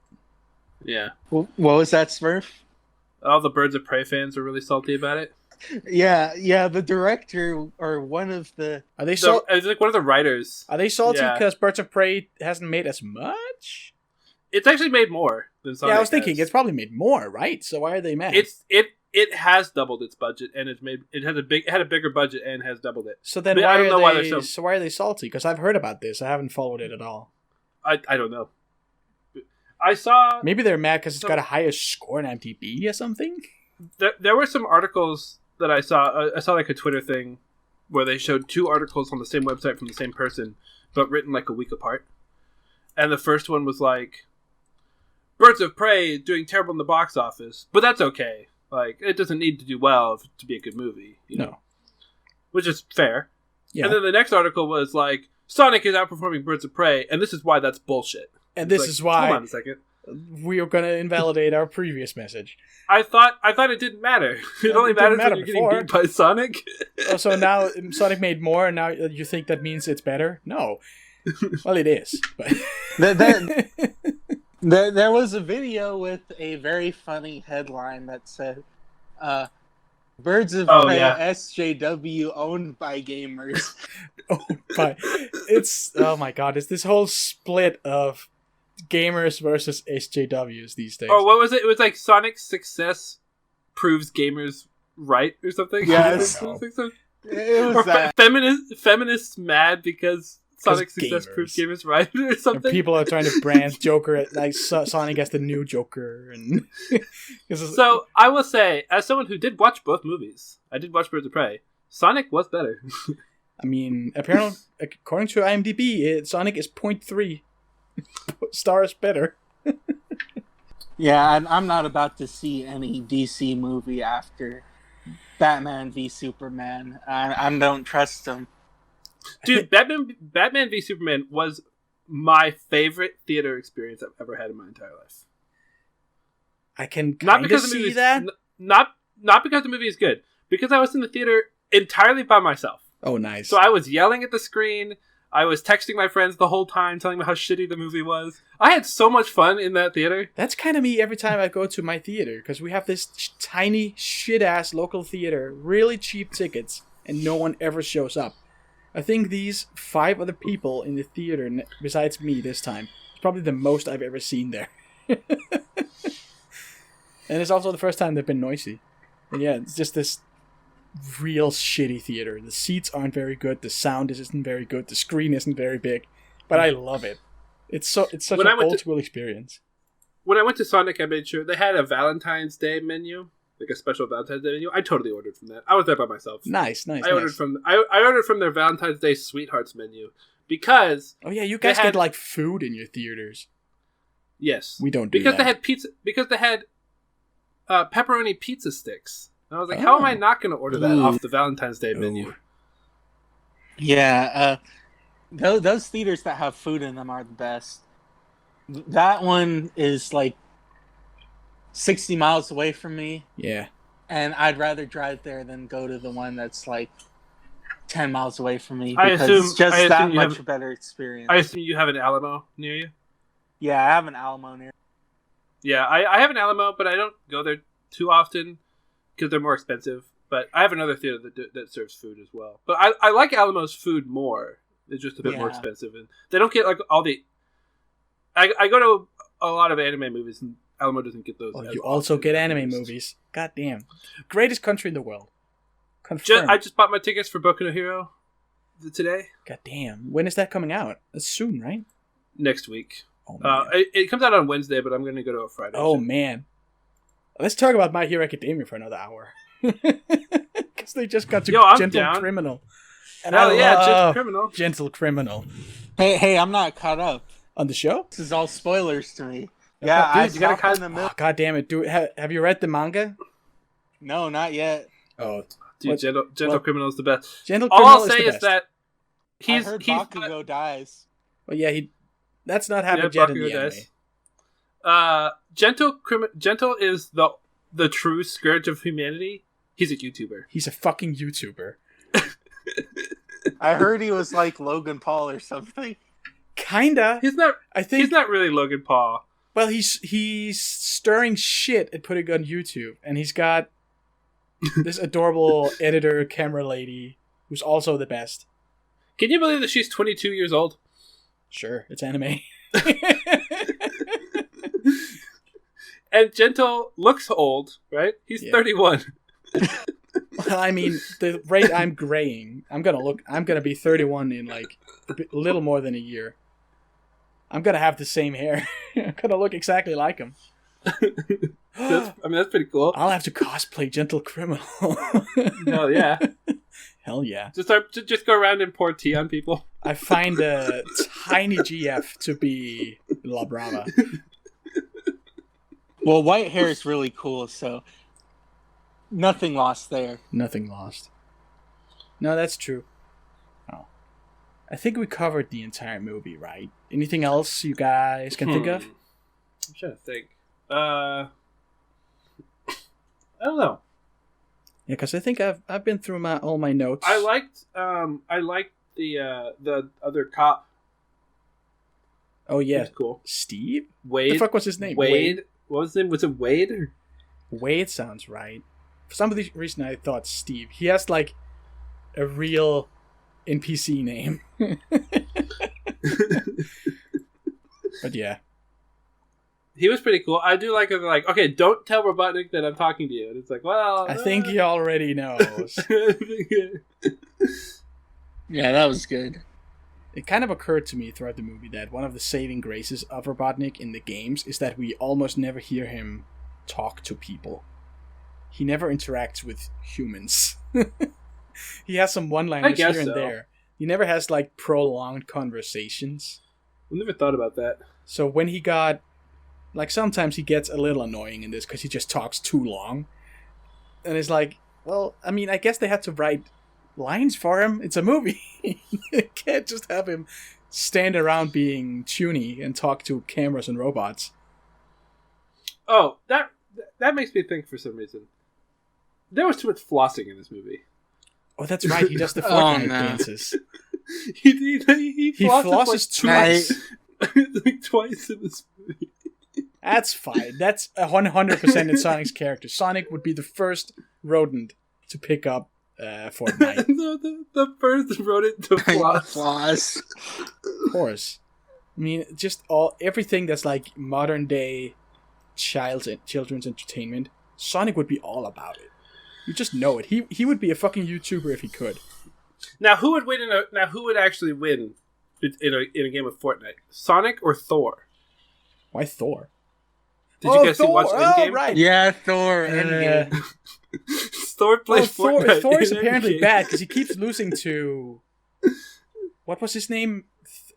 Yeah. What was that, Smurf? All the Birds of Prey fans are really salty about it. Yeah. The director or one of the it's like one of the writers. Are they salty because Birds of Prey hasn't made as much? It's actually made more than Sonic. Yeah, I was thinking it's probably made more, right? So why are they mad? It has doubled its budget, and it had a bigger budget and has doubled it. So then why are they salty? Because I've heard about this. I haven't followed it at all. I don't know. I saw maybe they're mad because it's got a higher score in IMDb or something. There were some articles that I saw. I saw like a Twitter thing where they showed two articles on the same website from the same person, but written like a week apart. And the first one was like, Birds of Prey doing terrible in the box office, but that's okay. Like, it doesn't need to do well to be a good movie, you know? Which is fair. Yeah. And then the next article was like, Sonic is outperforming Birds of Prey, and this is why that's bullshit. And this is why... Hold on a second. We are going to invalidate our previous message. I thought it didn't matter. It only matters when you're getting beat by Sonic. So now Sonic made more, and now you think that means it's better? No. Well, it is. But... There was a video with a very funny headline that said, Birds of Prey SJW owned by gamers. Oh my god, it's this whole split of gamers versus SJWs these days. Oh, what was it? It was like Sonic's success proves gamers right or something? Yes. It was that. Feminists mad because Sonic's success proves gamers right or something. And people are trying to brand Joker like Sonic as the new Joker. And so I will say, as someone who did watch both movies, I did watch Birds of Prey. Sonic was better. I mean, apparently, according to IMDb, Sonic is 0.3 stars better. Yeah, I'm not about to see any DC movie after Batman v Superman. I don't trust them. Dude, Batman v Superman was my favorite theater experience I've ever had in my entire life. I can kind of see that. Not because the movie is good, because I was in the theater entirely by myself. Oh, nice. So I was yelling at the screen. I was texting my friends the whole time, telling them how shitty the movie was. I had so much fun in that theater. That's kind of me every time I go to my theater, because we have this tiny, shit-ass local theater, really cheap tickets, and no one ever shows up. I think these 5 other people in the theater, besides me this time, is probably the most I've ever seen there. And it's also the first time they've been noisy. And yeah, it's just this real shitty theater. The seats aren't very good, the sound isn't very good, the screen isn't very big, but I love it. It's such an old school experience. When I went to Sonic, I made sure they had a Valentine's Day menu. Like a special Valentine's Day menu. I totally ordered from that. I was there by myself. Nice. I ordered from their Valentine's Day Sweethearts menu because you guys get like food in your theaters. Yes, we don't do because that. they had pizza. Because they had pepperoni pizza sticks. And I was like, how am I not going to order that off the Valentine's Day menu? Yeah, those theaters that have food in them are the best. That one is like 60 miles away from me. Yeah. And I'd rather drive there than go to the one that's like 10 miles away from me. Because it's just that much better experience. I assume you have an Alamo near you? Yeah, I have an Alamo near. Yeah, I have an Alamo, but I don't go there too often because they're more expensive. But I have another theater that serves food as well. But I like Alamo's food more. It's just a bit more expensive. And they don't get like all the... I go to a lot of anime movies and Alamo doesn't get those. You also get anime movies. God damn. Greatest country in the world. I just bought my tickets for Boku no Hero today. God damn. When is that coming out? That's soon, right? Next week. Oh, it comes out on Wednesday, but I'm going to go to a Friday. Oh, man. Let's talk about My Hero Academia for another hour. Because they just got to Gentle Criminal. And Gentle Criminal. Gentle Criminal. Hey, I'm not caught up. On the show? This is all spoilers to me. Yeah, dude, you gotta cut in the middle. Oh, God damn it. Have you read the manga? No, not yet. Oh. Dude, Gentle Criminal is the best. Gentle Criminal all I'll say is that I heard Bakugo dies. Well, yeah, that's not happened yet in the anime. Gentle is the true scourge of humanity. He's a YouTuber. He's a fucking YouTuber. I heard he was like Logan Paul or something. Kinda. He's not. I think he's not really Logan Paul. Well, he's stirring shit and putting it on YouTube, and he's got this adorable editor camera lady who's also the best. Can you believe that she's 22 years old? Sure, it's anime. And Gentle looks old, right? He's 31. Well, I mean, the rate I'm graying, I'm gonna be 31 in like a little more than a year. I'm gonna have the same hair. I'm gonna look exactly like him. That's pretty cool. I'll have to cosplay Gentle Criminal. Hell yeah. Hell yeah. Just go around and pour tea on people. I find a tiny GF to be La Brava. Well, white hair is really cool, so nothing lost there. Nothing lost. No, that's true. Oh. I think we covered the entire movie, right? Anything else you guys can think of? I'm trying to think. I don't know. Yeah, because I think I've been through all my notes. I liked the other cop. Oh yeah, that's cool. Steve? Wade. What the fuck was his name? Wade. What was his name? Was it Wade? Or? Wade sounds right. For some reason, I thought Steve. He has like a real NPC name. But yeah. He was pretty cool. I do like it. Like, okay, don't tell Robotnik that I'm talking to you. And it's like, well, I think he already knows. Yeah, that was good. It kind of occurred to me throughout the movie that one of the saving graces of Robotnik in the games is that we almost never hear him talk to people. He never interacts with humans. He has some one-liners here and there. He never has like prolonged conversations. I never thought about that. So when he got, like, sometimes he gets a little annoying in this because he just talks too long. And it's like, well, I mean, I guess they had to write lines for him. It's a movie. You can't just have him stand around being tuney and talk to cameras and robots. Oh, that makes me think for some reason. There was too much flossing in this movie. Oh, that's right. He does the Fortnite dances. He flosses twice. Like twice in this movie. That's fine. That's 100% in Sonic's character. Sonic would be the first rodent to pick up Fortnite. the first rodent to floss. Of course. I mean, just everything that's like modern day children's entertainment. Sonic would be all about it. You just know it. He would be a fucking YouTuber if he could. Now, who would win? Who would actually win in a game of Fortnite? Sonic or Thor? Why Thor? Did you guys watch Endgame? Right. Yeah, Thor. Endgame. Thor plays Fortnite. Thor is apparently bad because he keeps losing to. What was his name?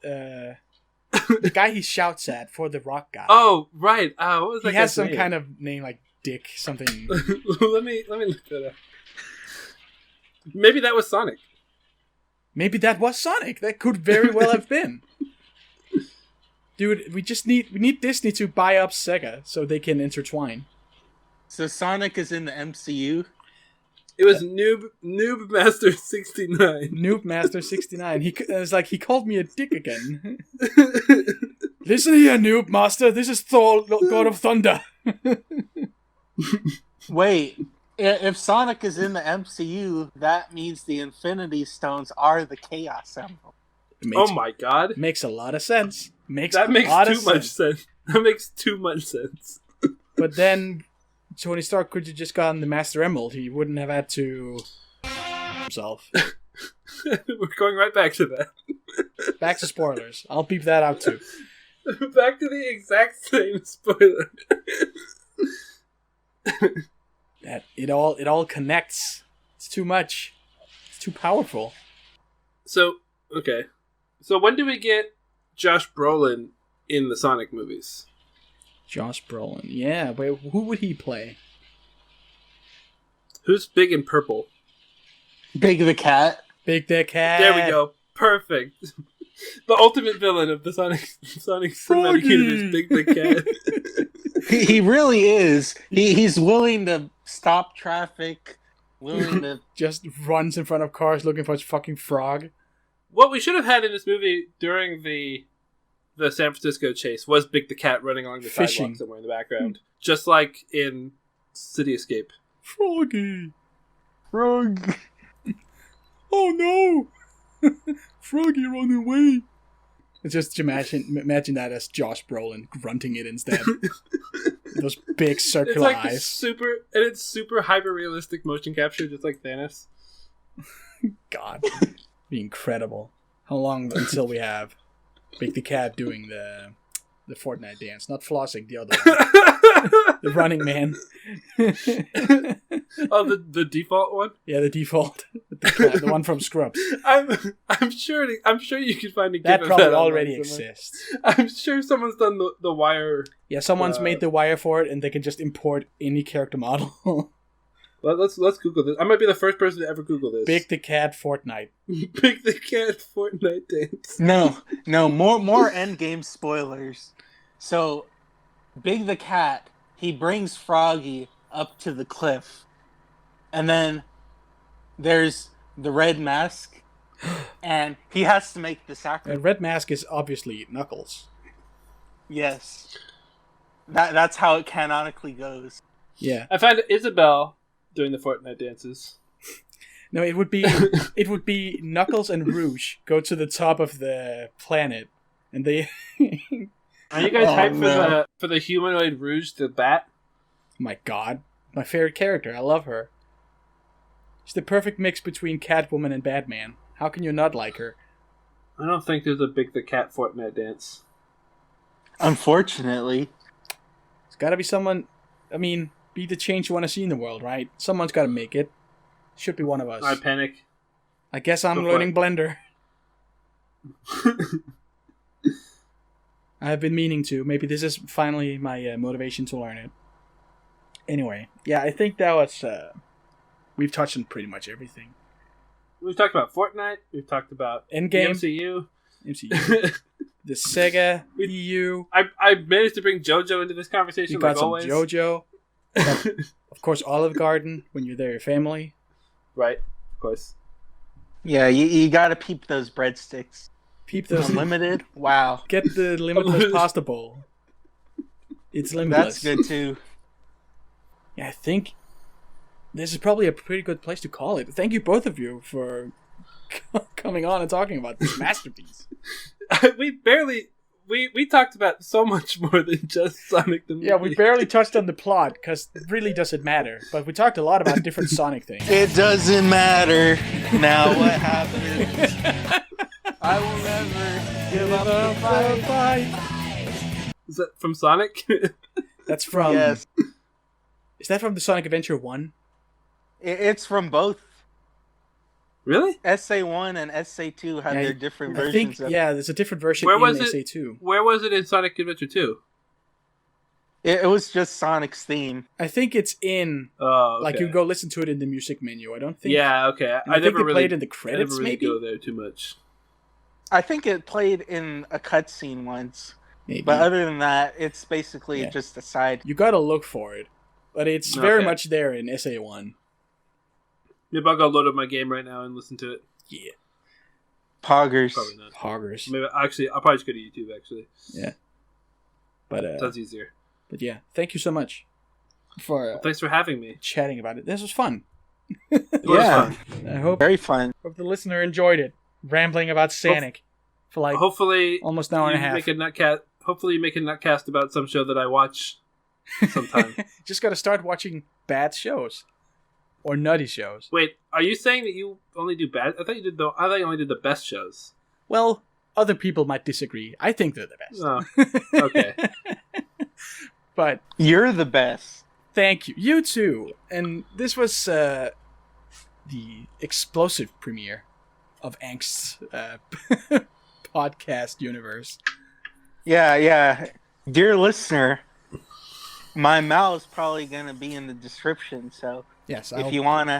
The guy he shouts at for the rock guy. Oh, right. What was that? He has some kind of name like Dick something. Let me look that up. Maybe that was Sonic. Maybe that was Sonic. That could very well have been. Dude, we need Disney to buy up Sega so they can intertwine. So Sonic is in the MCU? It was Noob Master 69. Noob Master 69. He called me a dick again. Listen here, Noob Master. This is Thor, God of Thunder. Wait, if Sonic is in the MCU, that means the Infinity Stones are the Chaos Emerald. Oh my god. Makes a lot of sense. That makes too much sense. But then Tony Stark could have just gotten the Master Emerald. He wouldn't have had to himself. We're going right back to that. Back to spoilers. I'll beep that out too. Back to the exact same spoiler. That it all connects. It's too much. It's too powerful. So, okay. So when do we get Josh Brolin in the Sonic movies? Josh Brolin. Yeah, wait, who would he play? Who's big and purple? Big the Cat. Big the Cat. There we go. Perfect. The ultimate villain of the Sonic Cinematic Universe, Big the Cat. He really is. He's willing to stop traffic, willing to just runs in front of cars looking for his fucking frog. What we should have had in this movie during the San Francisco chase was Big the Cat running along the sidewalk somewhere in the background, just like in City Escape. Froggy, Frog. Oh no, Froggy running away. Just imagine that as Josh Brolin grunting it instead. Those big circular eyes. It's super hyper realistic motion capture, just like Thanos. God, be incredible. How long until we have Big the Cat doing the Fortnite dance, not flossing, the other one. The Running Man. Oh, the default one? Yeah, the default. The one from Scrubs. I'm sure you can find a GIF that of probably that already exists. I'm sure someone's done the wire. Yeah, someone's made the wire for it, and they can just import any character model. Let's Google this. I might be the first person to ever Google this. Big the Cat Fortnite. Big the Cat Fortnite dance. No, more endgame spoilers. So, Big the Cat, he brings Froggy up to the cliff, and then there's the Red Mask, and he has to make the sacrifice. And Red Mask is obviously Knuckles. Yes, that's how it canonically goes. Yeah, I find Isabelle doing the Fortnite dances. No, it would be Knuckles and Rouge go to the top of the planet, and they. Are you guys hyped for the humanoid Rouge the Bat? My God, my favorite character. I love her. She's the perfect mix between Catwoman and Batman. How can you not like her? I don't think there's a Big the Cat Fortnite dance. Unfortunately, it's got to be someone. I mean, be the change you want to see in the world, right? Someone's got to make it. Should be one of us. I panic. I guess I'm learning Blender. I've been meaning to. Maybe this is finally my motivation to learn it. Anyway, yeah, I think that was... we've touched on pretty much everything. We've talked about Fortnite. We've talked about Endgame. The MCU. The Sega EU. I managed to bring JoJo into this conversation, You got like some always. JoJo. Of course, Olive Garden, when you're there, your family. Right, of course. Yeah, you gotta peep those breadsticks. Peep those. Unlimited? Wow. Get the limitless pasta bowl. It's limitless. That's good too. Yeah, I think this is probably a pretty good place to call it. Thank you, both of you, for coming on and talking about this masterpiece. We talked about so much more than just Sonic the movie. Yeah, we barely touched on the plot, because it really doesn't matter. But we talked a lot about different Sonic things. It doesn't matter. Now what happens? I will never give up the fight. Is that from Sonic? That's from... Yes. Is that from the Sonic Adventure 1? It's from both. Really? SA1 and SA2 have their different versions of it. Yeah, there's a different version in SA2. Where was it in Sonic Adventure 2? It was just Sonic's theme. I think it's in... Okay. Like, you go listen to it in the music menu. I don't think... Yeah, okay. I never really played in the credits, maybe? go there too much. I think it played in a cutscene once. Maybe. But other than that, it's basically just a side. You gotta look for it. But it's very much there in SA1. Maybe I'll go load up my game right now and listen to it. Yeah. Poggers. Probably not. Poggers. Maybe I'll probably just go to YouTube, actually. Yeah. But sounds easier. But yeah, thank you so much for thanks for having me. Chatting about it. This was fun. It was fun. I hope very fun. Hope the listener enjoyed it. Rambling about Sonic for like hopefully almost an hour and a half. Hopefully you make a Nuttcast about some show that I watch sometime. Just gotta start watching bad shows. Or nutty shows. Wait, are you saying that you only do bad? I thought you only did the best shows. Well, other people might disagree. I think they're the best. Oh, okay. But you're the best. Thank you. You too. And this was the explosive premiere of Angst's podcast universe. Yeah. Dear listener, my mail is probably going to be in the description, so yes, if you want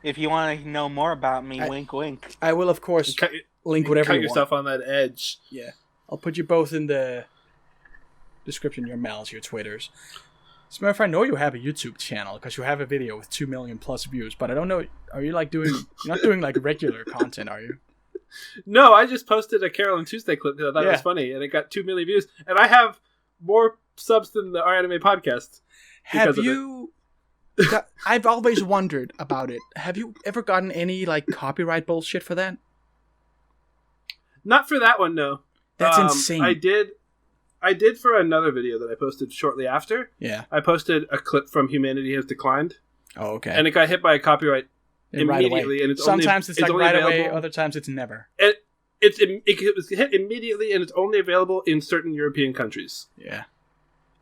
if you want to know more about me, wink, wink. I will, of course, link whatever you want. Cut yourself on that edge. Yeah. I'll put you both in the description, your mails, your Twitters. Smurf, I know you have a YouTube channel because you have a video with 2 million plus views, but I don't know, are you like you're not doing like regular content, are you? No, I just posted a Carol and Tuesday clip because I thought it was funny, and it got 2 million views, and I have more subs than the Our Anime podcast. Have you... I've always wondered about it. Have you ever gotten any like copyright bullshit for that? Not for that one, no. That's insane. I did for another video that I posted shortly after. Yeah. I posted a clip from Humanity Has Declined. Oh, okay. And it got hit by a copyright immediately. Right, and it's sometimes it's like right available. away, other times it's never. It was hit immediately, and it's only available in certain European countries. Yeah.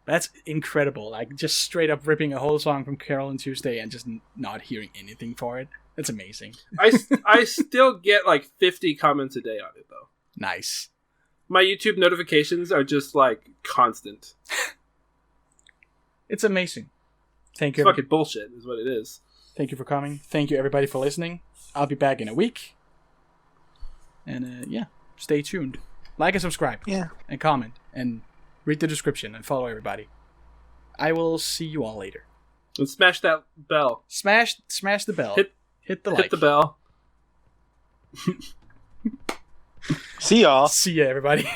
That's incredible. Like, just straight up ripping a whole song from Carol and Tuesday and just not hearing anything for it. That's amazing. I still get like 50 comments a day on it, though. Nice. My YouTube notifications are just like constant. It's amazing. Thank you. It's fucking bullshit is what it is. Thank you for coming. Thank you everybody for listening. I'll be back in a week. And stay tuned. Like and subscribe. Yeah. And comment. And read the description and follow everybody. I will see you all later. And smash that bell. Smash the bell. Hit the like. Hit the bell. See y'all. See ya, everybody.